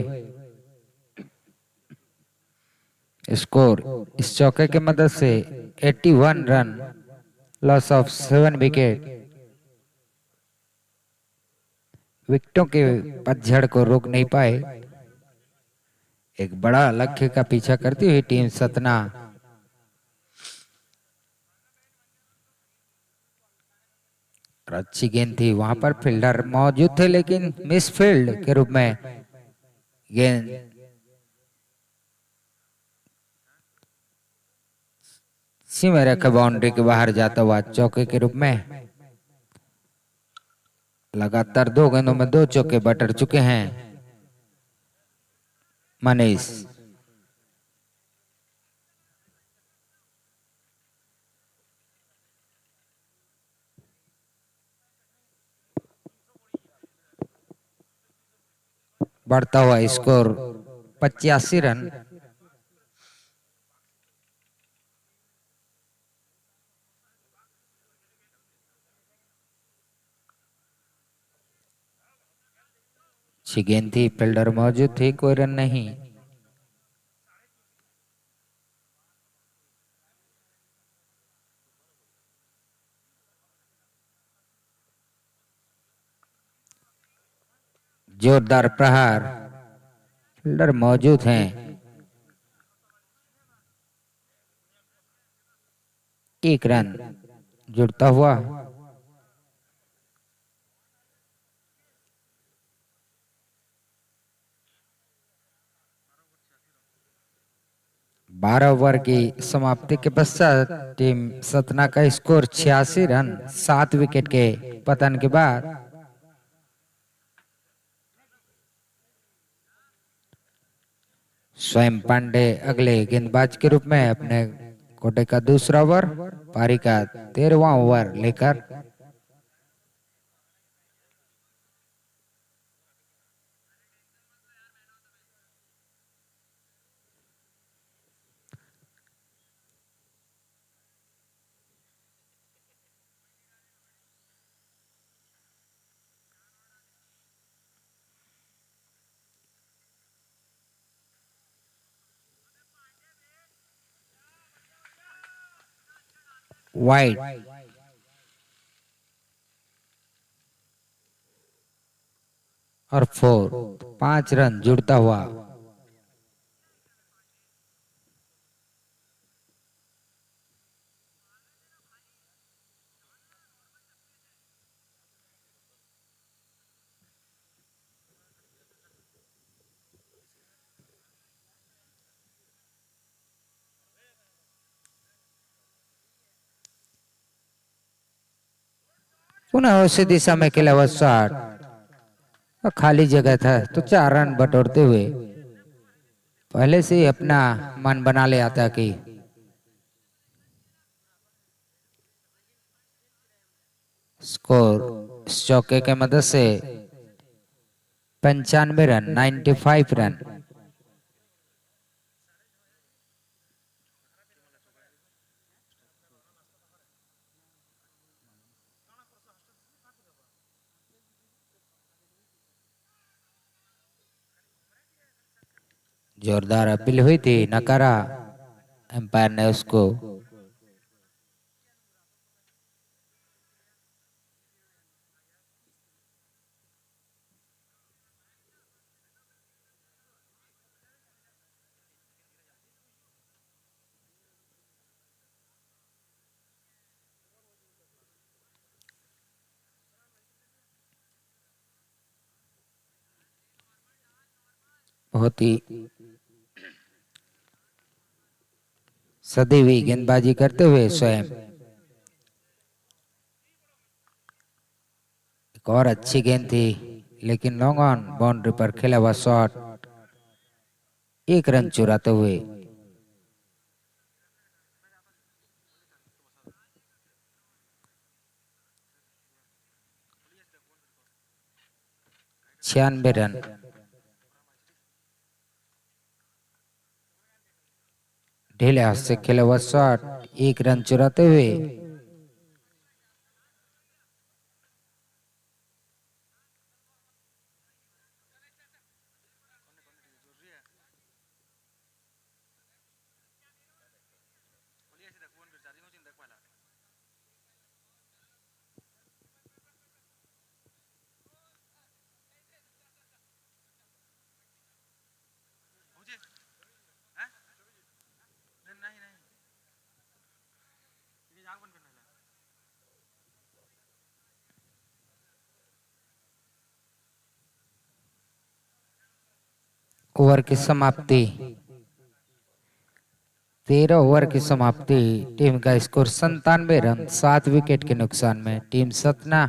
स्कोर इस चौके की मदद से 81 रन, लॉस ऑफ 7 विकेट। विकेटों के पतझड़ को रोक नहीं पाए। एक बड़ा लक्ष्य का पीछा करती हुई टीम सतना और अच्छी गेंद थी, वहां पर फील्डर मौजूद थे लेकिन मिस फील्ड के रूप में गेंद सीमा रेखा बाउंड्री के बाहर जाता हुआ चौके के रूप में। लगातार 2 गेंदों में 2 चौके बटर चुके हैं मनीष। बढ़ता हुआ स्कोर 85 रन। अच्छी गेंद थी, फील्डर मौजूद थे, कोई रन नहीं। जोरदार प्रहार, फील्डर मौजूद हैं। एक रन जुड़ता हुआ। बारह ओवर की समाप्ति के पश्चात टीम सतना का स्कोर 86 रन 7 विकेट के पतन के बाद। स्वयं पांडे अगले गेंदबाज के रूप में अपने कोटे का दूसरा ओवर, पारी का 13वां ओवर लेकर वाइड। और 4, 5 रन जुड़ता हुआ। पुनः उसी दिशा में खेला हुआ शॉट, खाली जगह था तो 4 रन बटोरते हुए पहले से ही अपना मन बना ले आता कि स्कोर इस चौके के मदद से 95 रन 95 रन। जोरदार अपील हुई थी, नकारा एम्पायर ने उसको। बहुत ही सदी हुई गेंदबाजी करते हुए स्वयं एक और अच्छी गेंद थी, लेकिन लॉन्ग ऑन बाउंड्री पर खेला हुआ शॉट 1 रन चुराते हुए। छियानवे रन। ढीले हाथ से खेला हुआ शॉट 1 रन चुराते हुए। ओवर की समाप्ति, 13 ओवर की समाप्ति। टीम का स्कोर 97 रन 7 विकेट के नुकसान में टीम सतना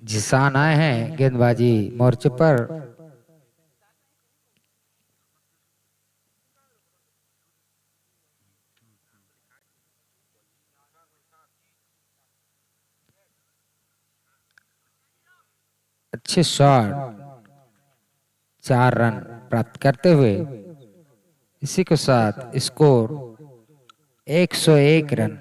जिसान आए हैं गेंदबाजी मोर्चे पर। अच्छे शॉट, 4 रन प्राप्त करते हुए इसी के साथ स्कोर 101 रन।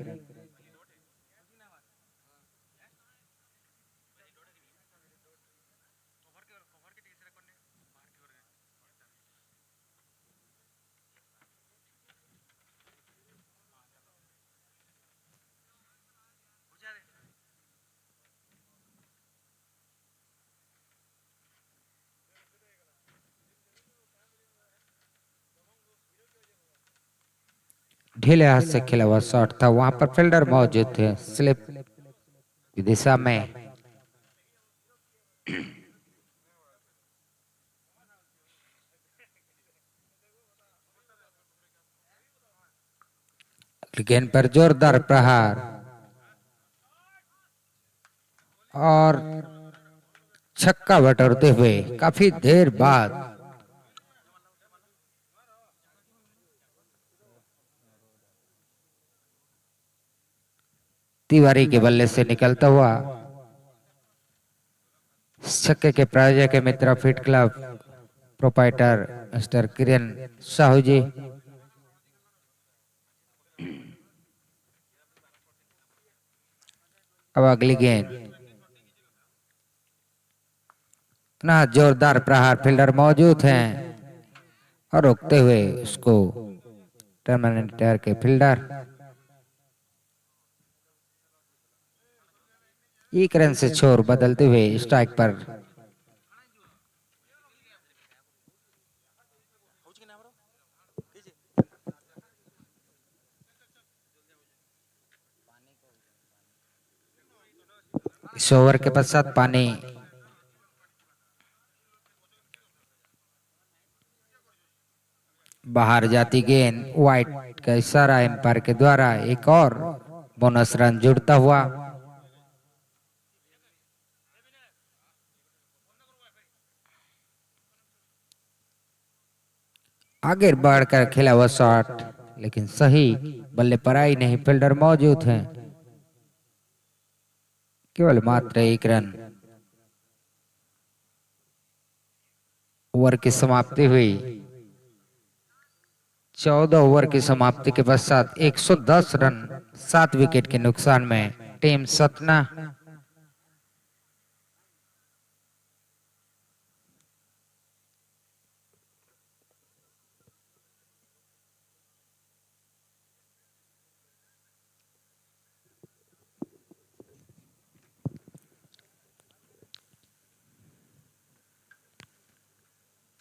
ढीले हाथ से खेला हुआ शॉट था, वहां पर फील्डर मौजूद थे, स्लिप की दिशा में। गेंद पर जोरदार प्रहार और छक्का बटोरते हुए काफी देर बाद तिवारी के बल्ले से निकलता हुआ छक्के के प्रायोजक है मित्रा फिट क्लब प्रोपाइटर मिस्टर किरण साहू जी। अब अगली गेंद, इतना जोरदार प्रहार, फील्डर मौजूद हैं और रोकते हुए उसको टर्मिनेटर के फील्डर एक रन से छोर बदलते हुए स्ट्राइक पर। इस ओवर के पश्चात पानी बाहर जाती गेंद, वाइट का इशारा एम्पायर के द्वारा एक और बोनस रन जुड़ता हुआ। आगे बढ़कर खेला हुआ शॉट, लेकिन सही बल्ले पर आई नहीं, फील्डर मौजूद हैं, केवल मात्र 1 रन। ओवर की समाप्ति हुई, 14 ओवर की समाप्ति के पश्चात 110 रन 7 विकेट के नुकसान में टीम सतना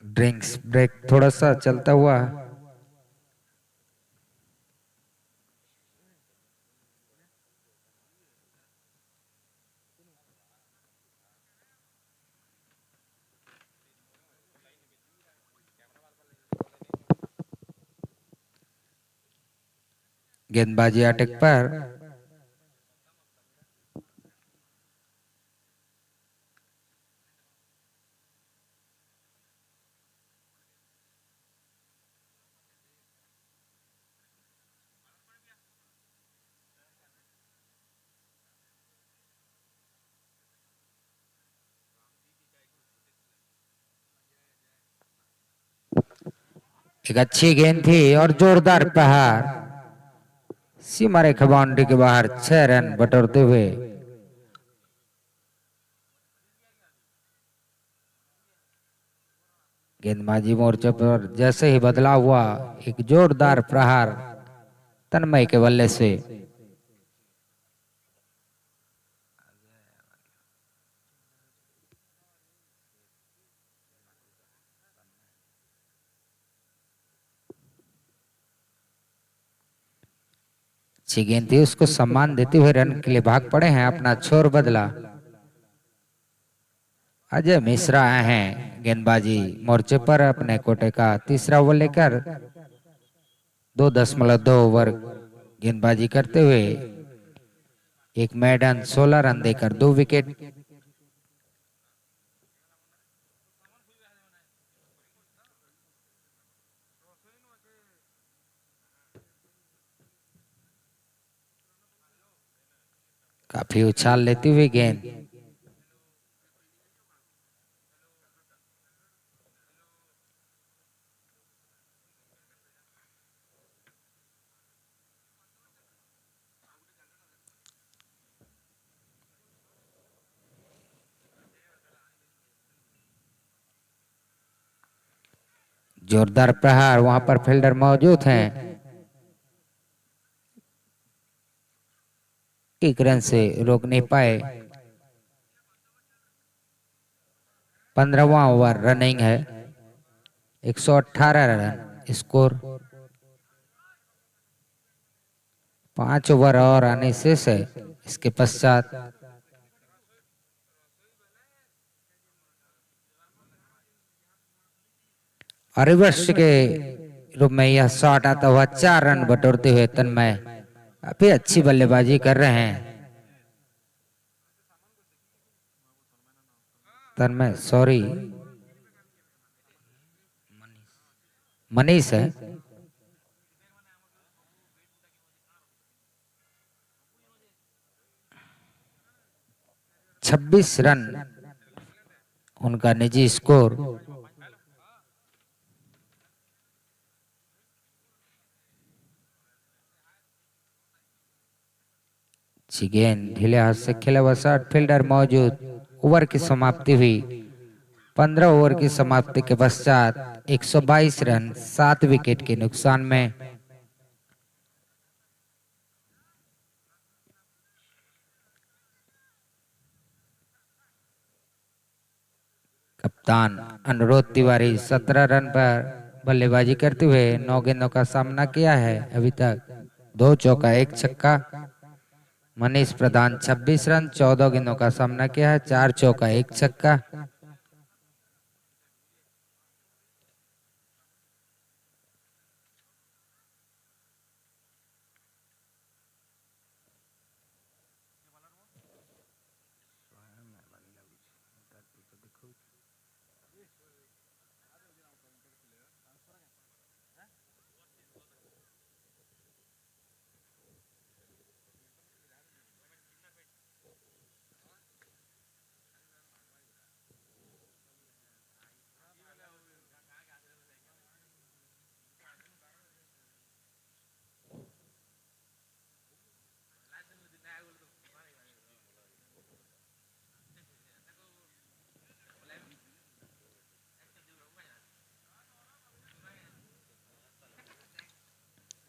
ड्रिंक्स ब्रेक थोड़ा सा चलता हुआ। गेंदबाजी अटक पर एक अच्छी गेंद थी और जोरदार प्रहार, सीमा रेखा बाउंड्री के बाहर 6 रन बटोरते हुए गेंदबाजी मोर्चे पर जैसे ही बदलाव हुआ, एक जोरदार प्रहार तन्मय के बल्ले से। अच्छी गेंद थी, उसको सम्मान देते हुए रन के लिए भाग पड़े हैं, अपना छोर बदला। अजय मिश्रा आए हैं गेंदबाजी मोर्चे पर अपने कोटे का तीसरा ओवर लेकर 2.2 ओवर गेंदबाजी करते हुए एक मैडन 16 रन देकर 2 विकेट। काफी उछाल लेती हुई गेंद, जोरदार प्रहार, वहां पर फील्डर मौजूद हैं। एक रन से रोक नहीं पाए। 15वां ओवर रनिंग है। 118 रन स्कोर। 5 ओवर और आने शेष है। इसके पश्चात रिवर्स के रूप में यह शॉट आता हुआ 4 रन बटोरते हुए तन्मय अभी अच्छी बल्लेबाजी कर रहे हैं। तन्मय सॉरी मनीष है। छब्बीस रन उनका निजी स्कोर। गेंद ढीले हाथ से खेला हुआ शॉट, फील्डर मौजूद। ओवर की समाप्ति हुई। 15 ओवर की समाप्ति के पश्चात 122 रन 7 विकेट के नुकसान में कप्तान अनुरोध तिवारी 17 रन पर बल्लेबाजी करते हुए 9 गेंदों का सामना किया है। अभी तक 2 चौका 1 छक्का। मनीष प्रधान 26 रन 14 गेंदों का सामना किया है। 4 चौका 1 छक्का।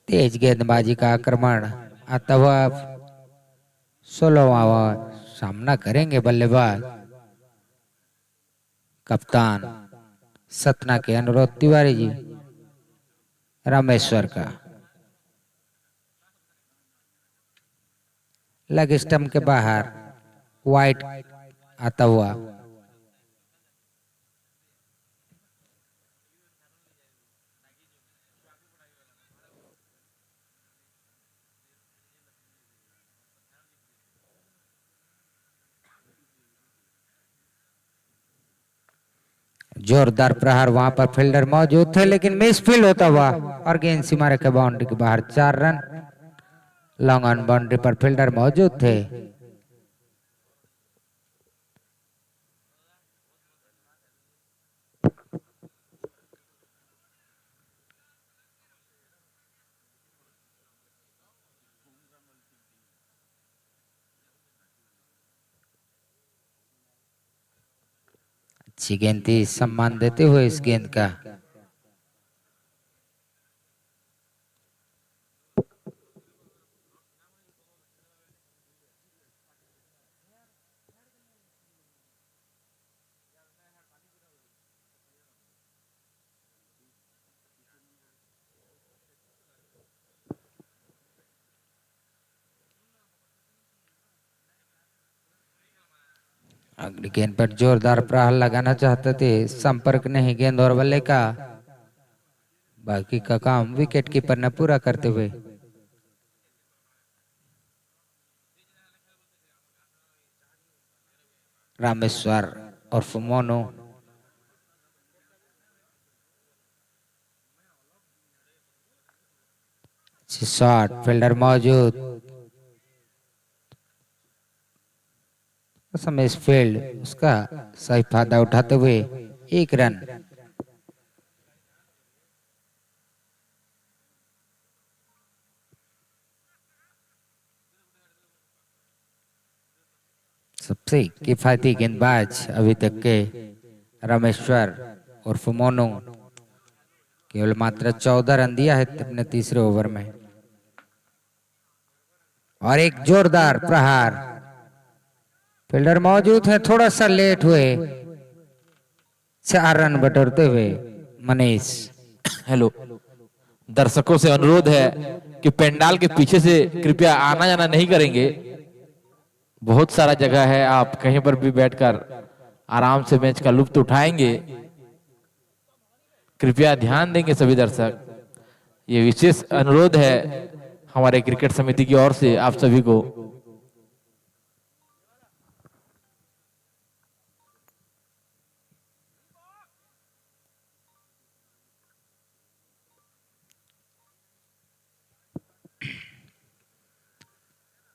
तेज गेंदबाजी का आक्रमण आता हुआ 16वां ओवर सामना करेंगे बल्लेबाज कप्तान सतना के अनुरोध तिवारी जी रामेश्वर का। लेग स्टंप के बाहर वाइट आता हुआ। जोरदार प्रहार, वहां पर फील्डर मौजूद थे लेकिन मिस फील्ड होता हुआ और गेंद सीमा रेखा बाउंड्री के बाहर। 4 रन। लॉन्ग ऑन बाउंड्री पर फील्डर मौजूद थे। अच्छी गेंद थी, सम्मान देते हुए इस गेंद का। अगली गेंद पर जोरदार प्रहार लगाना चाहते थे, संपर्क नहीं गेंद और बल्ले का। बाकी का काम विकेट कीपर ने पूरा करते हुए। रामेश्वर और मोनू शॉट, फील्डर मौजूद। समय इस फील्ड उसका सही फायदा उठाते हुए 1 रन। सबसे किफायती गेंदबाज अभी तक के रामेश्वर और मोनू केवल मात्र 14 रन दिया है अपने तीसरे ओवर में। और एक जोरदार प्रहार, फील्डर मौजूद है, थोड़ा सा लेट हुए, 4 रन बटोरते हुए मनीष। हेलो, दर्शकों से अनुरोध है कि पंडाल के पीछे से कृपया आना जाना नहीं करेंगे। बहुत सारा जगह है, आप कहीं पर भी बैठकर आराम से मैच का लुत्फ उठाएंगे। कृपया ध्यान देंगे सभी दर्शक, ये विशेष अनुरोध है हमारे क्रिकेट समिति की ओर से आप सभी को।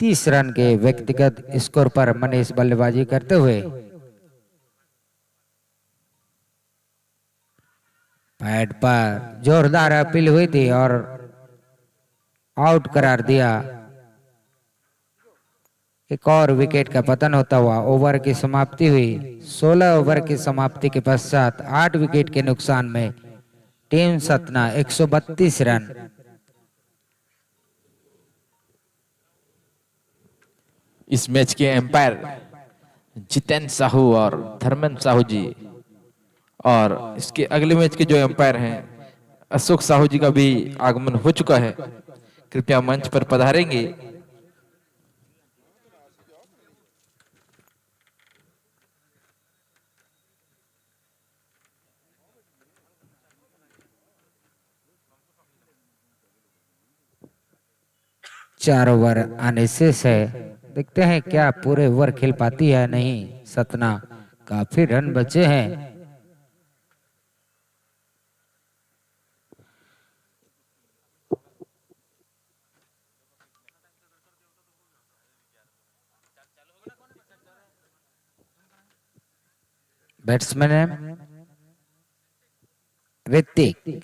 तीस रन के व्यक्तिगत स्कोर पर मनीष बल्लेबाजी करते हुए पैड पर जोरदार अपील हुई थी और आउट करार दिया। एक और विकेट का पतन होता हुआ ओवर की समाप्ति हुई। 16 ओवर की समाप्ति के पश्चात 8 विकेट के नुकसान में टीम सतना 132 रन। इस मैच के एम्पायर जितेंद्र साहू और धर्मेंद्र साहू जी, और इसके अगले मैच के जो एम्पायर हैं अशोक साहू जी का भी आगमन हो चुका है। कृपया मंच पर पधारेंगे। चार ओवर आने शेष है, देखते हैं क्या पूरे ओवर खेल पाती है नहीं सतना। काफी रन बचे हैं। बैट्समैन है ऋतिक।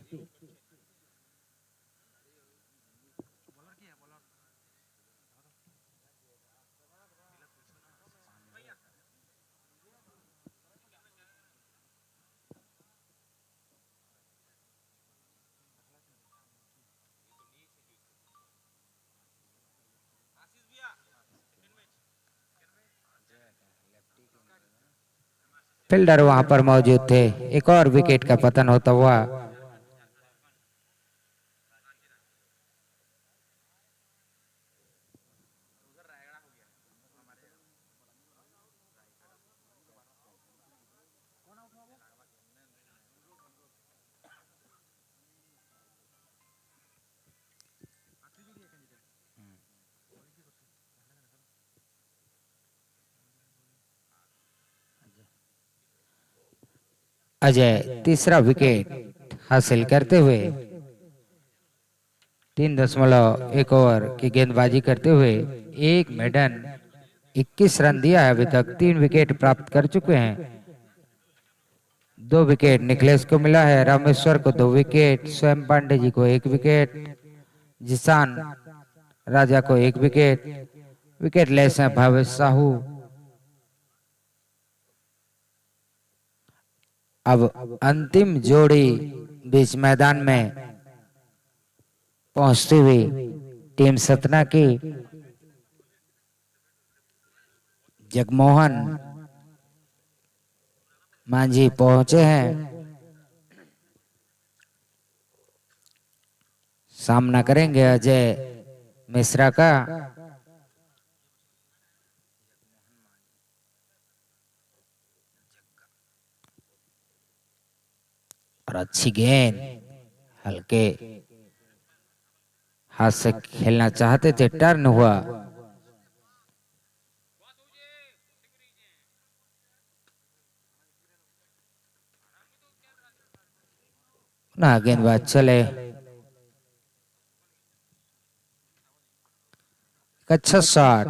फील्डर वहां पर मौजूद थे। एक और विकेट का पतन होता हुआ अजय तीसरा विकेट हासिल करते हुए 3.1 ओवर की गेंदबाजी करते हुए एक मेडन 21 रन दिया है। अभी तक 3 विकेट प्राप्त कर चुके हैं। 2 विकेट निखिलेश को मिला है, रामेश्वर को 2 विकेट, स्वयं पांडे जी को 1 विकेट, जिसान राजा को 1 विकेट। विकेट लेस है भावेश साहू। अब अंतिम जोड़ी बीच मैदान में पहुंचती हुई टीम सतना की जगमोहन मांझी पहुंचे हैं। सामना करेंगे अजय मिश्रा का। और अच्छी गेंद, हल्के हाथ से खेलना चाहते थे, टर्न हुआ। ना गेंदबाज चले। अच्छा शॉट,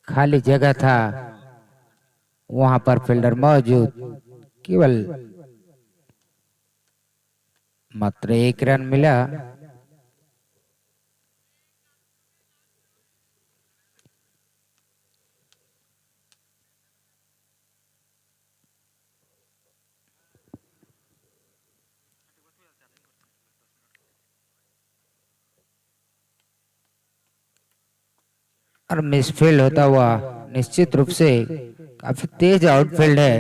खाली जगह था, वहां पर फील्डर मौजूद, केवल मात्र 1 रन मिला। और मिसफील्ड होता हुआ निश्चित रूप से काफी तेज आउटफील्ड है।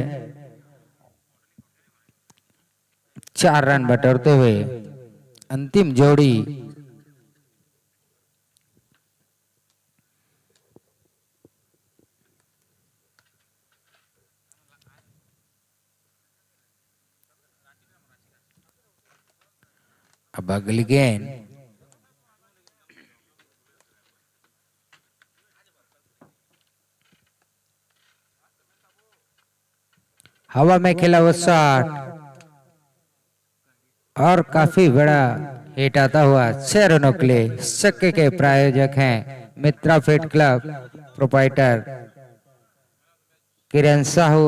4 रन बटोरते हुए अंतिम जोड़ी अब अगली गेंद हवा में खेला हुआ शॉट और काफी बड़ा हिट आता हुआ 6 रनों के लिए। इस छक्के के प्रायोजक हैं मित्रा फीड क्लब प्रोप्राइटर किरण साहू।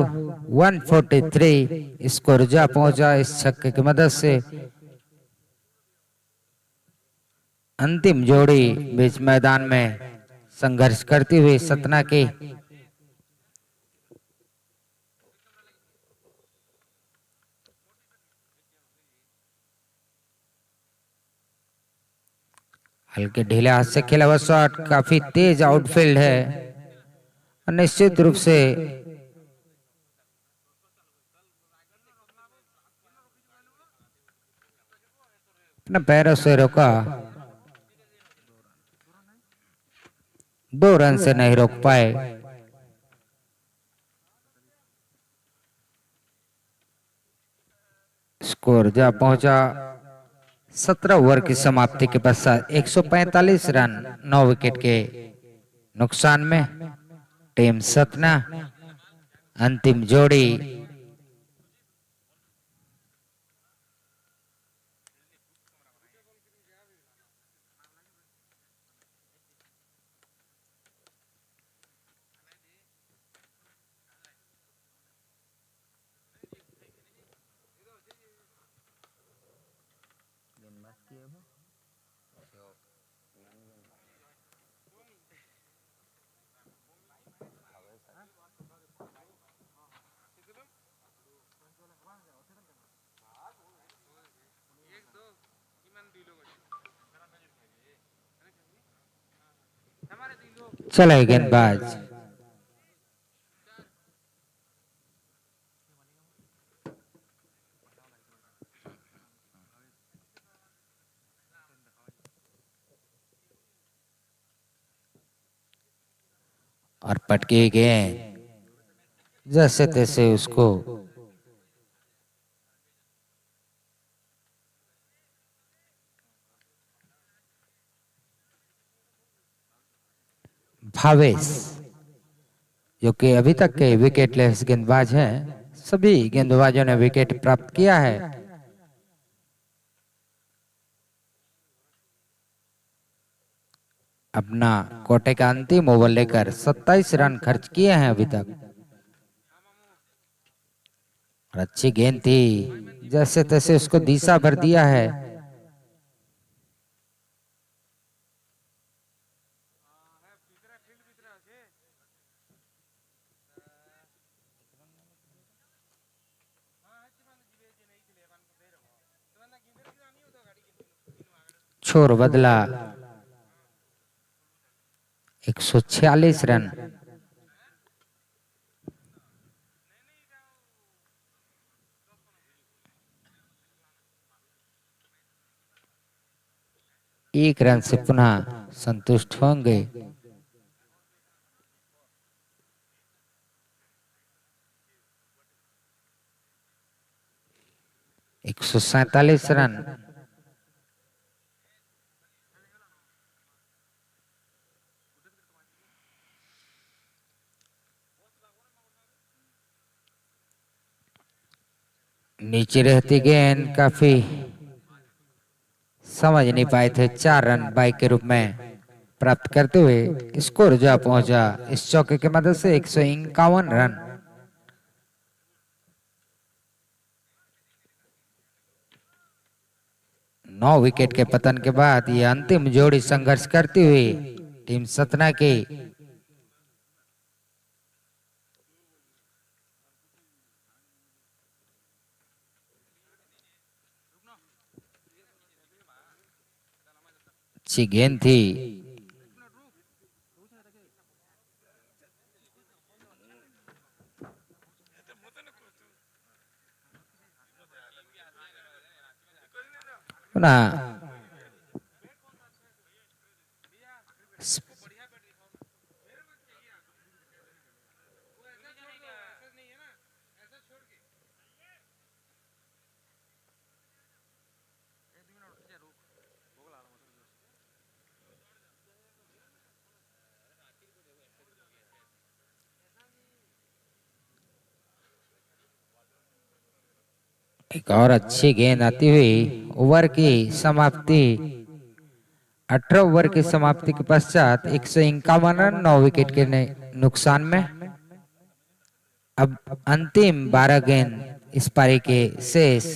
143 स्कोर जा पहुंचा इस छक्के की मदद से। अंतिम जोड़ी बीच मैदान में संघर्ष करती हुई सतना की हल्के ढीले हाथ से खेला हुआ शॉट काफी तेज आउटफील्ड है और निश्चित रूप से अपने पैरों से रोका। 2 रन से नहीं रोक पाए। स्कोर जा पहुंचा 17 ओवर की समाप्ति के पश्चात 145 रन 9 विकेट के नुकसान में टीम सतना। अंतिम जोड़ी चले गेंदबाज और पटकी गेंद जैसे तैसे उसको भावेश जो कि अभी तक के विकेटलेस गेंदबाज हैं, सभी गेंदबाजों ने विकेट प्राप्त किया है। अपना कोटे का अंतिम ओवर लेकर 27 रन खर्च किए हैं अभी तक। और अच्छी गेंद थी, जैसे तैसे उसको दिशा भर दिया है। छोर बदला 146 रन। एक रन से पुनः संतुष्ट होंगे। एक 147 रन। नीचे रहती गेंद काफी समझ नहीं पाए थे। 4 रन बाई के रूप में प्राप्त करते हुए स्कोर जा पहुंचा इस चौके की मदद से 151 रन। नौ विकेट के पतन के बाद यह अंतिम जोड़ी संघर्ष करती हुई टीम सतना की अच्छी गेंद थी, पुनः एक और अच्छी गेंद आती हुई ओवर की समाप्ति 18 ओवर की समाप्ति के पश्चात 151 रन 9 विकेट के नुकसान में। अब अंतिम 12 गेंद इस पारी के शेष।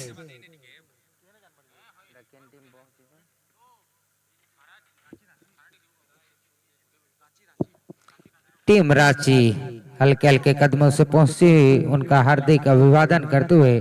टीम रांची हल्के हल्के कदमों से पहुंचती हुई उनका हार्दिक अभिवादन करते हुए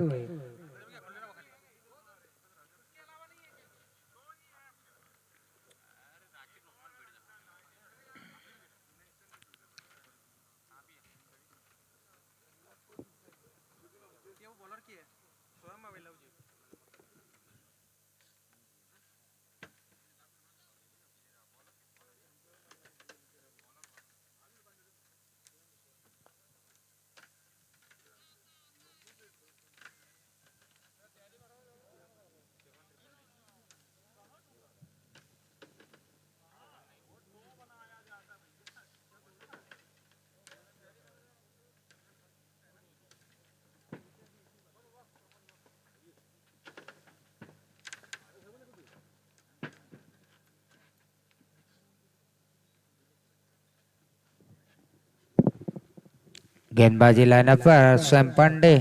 गेंदबाजी लाइनअप पर स्वयं पांडे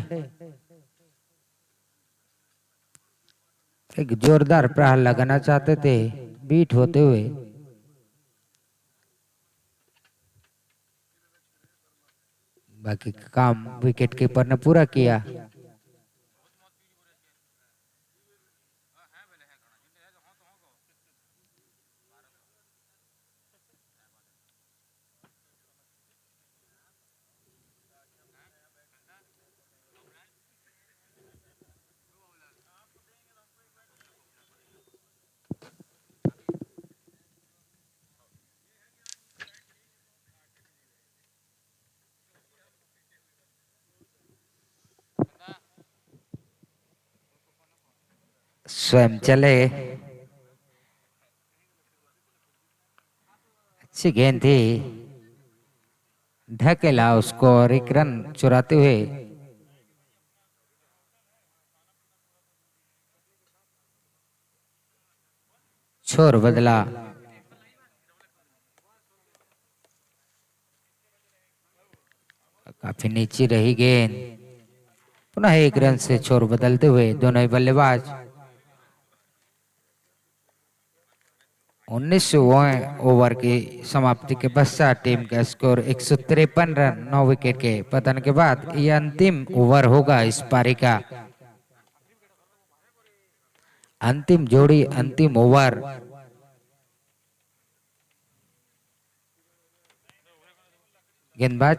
एक जोरदार प्रहार लगाना चाहते थे, बीट होते हुए बाकी काम विकेट कीपर ने पूरा किया। स्वयं चले, अच्छी गेंद थी, ढकेला उसको और एक रन चुराते हुए छोर बदला। काफी नीचे रही गेंद, पुनः एक रन से छोर बदलते हुए दोनों ही बल्लेबाज 19वें ओवर की समाप्ति के पश्चात टीम का स्कोर 153 रन 9 विकेट के पतन के बाद यह अंतिम ओवर होगा इस पारी का। अंतिम जोड़ी, अंतिम ओवर। गेंदबाज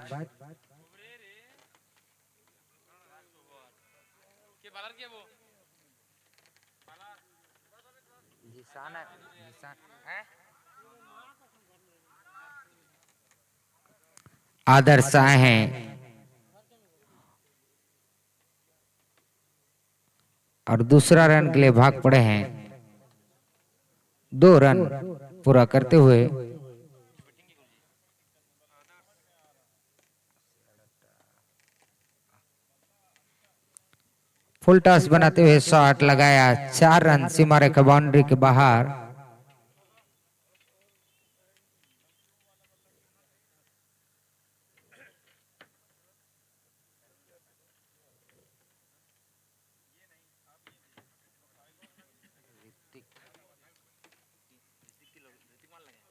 आदर्श आए हैं और दूसरा रन के लिए भाग पड़े हैं। 2 रन पूरा करते हुए फुल टॉस बनाते हुए शॉट लगाया, 4 रन सीमा रेखा बाउंड्री के बाहर।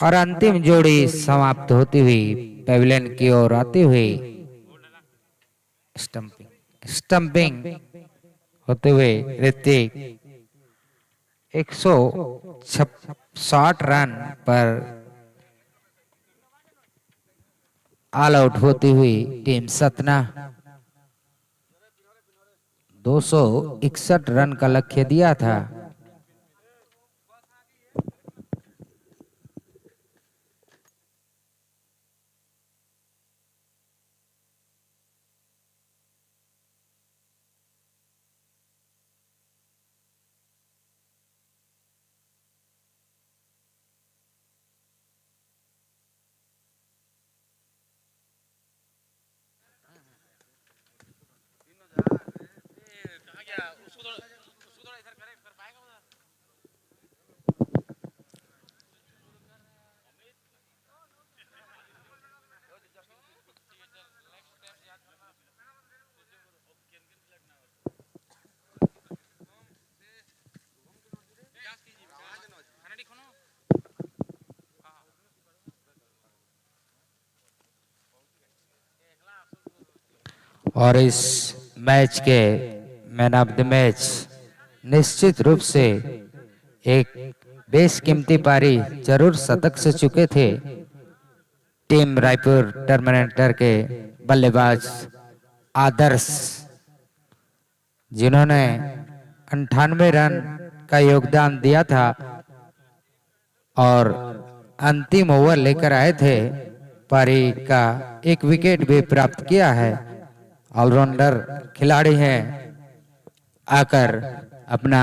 और अंतिम जोड़ी समाप्त होती हुई पेविलियन की ओर आती हुई स्टंपिंग होते हुए ऋतिक 160 रन पर ऑल आउट होती हुई टीम सतना 261 रन का लक्ष्य दिया था, और इस मैच के मैन ऑफ द मैच निश्चित रूप से एक बेशकीमती पारी जरूर शतक से चुके थे टीम रायपुर टर्मिनेटर के बल्लेबाज आदर्श, जिन्होंने 98 रन का योगदान दिया था और अंतिम ओवर लेकर आए थे। पारी का एक विकेट भी प्राप्त किया है। ऑलराउंडर खिलाड़ी हैं, आकर अपना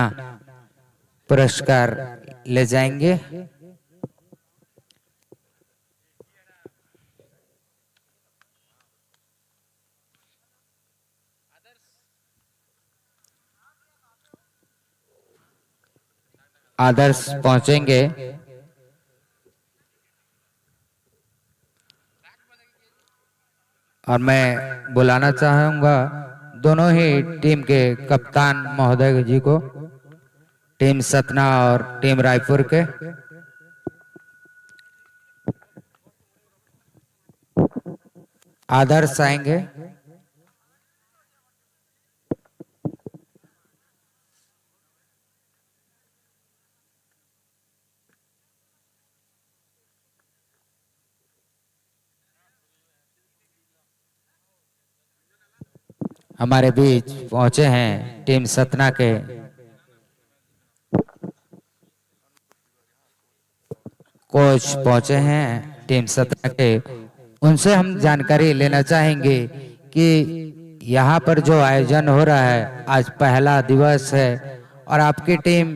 पुरस्कार ले जाएंगे। आदर्श पहुंचेंगे। और मैं बुलाना चाहूंगा दोनों ही टीम के कप्तान महोदय जी को, टीम सतना और टीम रायपुर के। आदर्श आएंगे। हमारे बीच पहुंचे हैं टीम सतना के कोच, पहुंचे हैं टीम सतना के। उनसे हम जानकारी लेना चाहेंगे कि यहाँ पर जो आयोजन हो रहा है, आज पहला दिवस है और आपकी टीम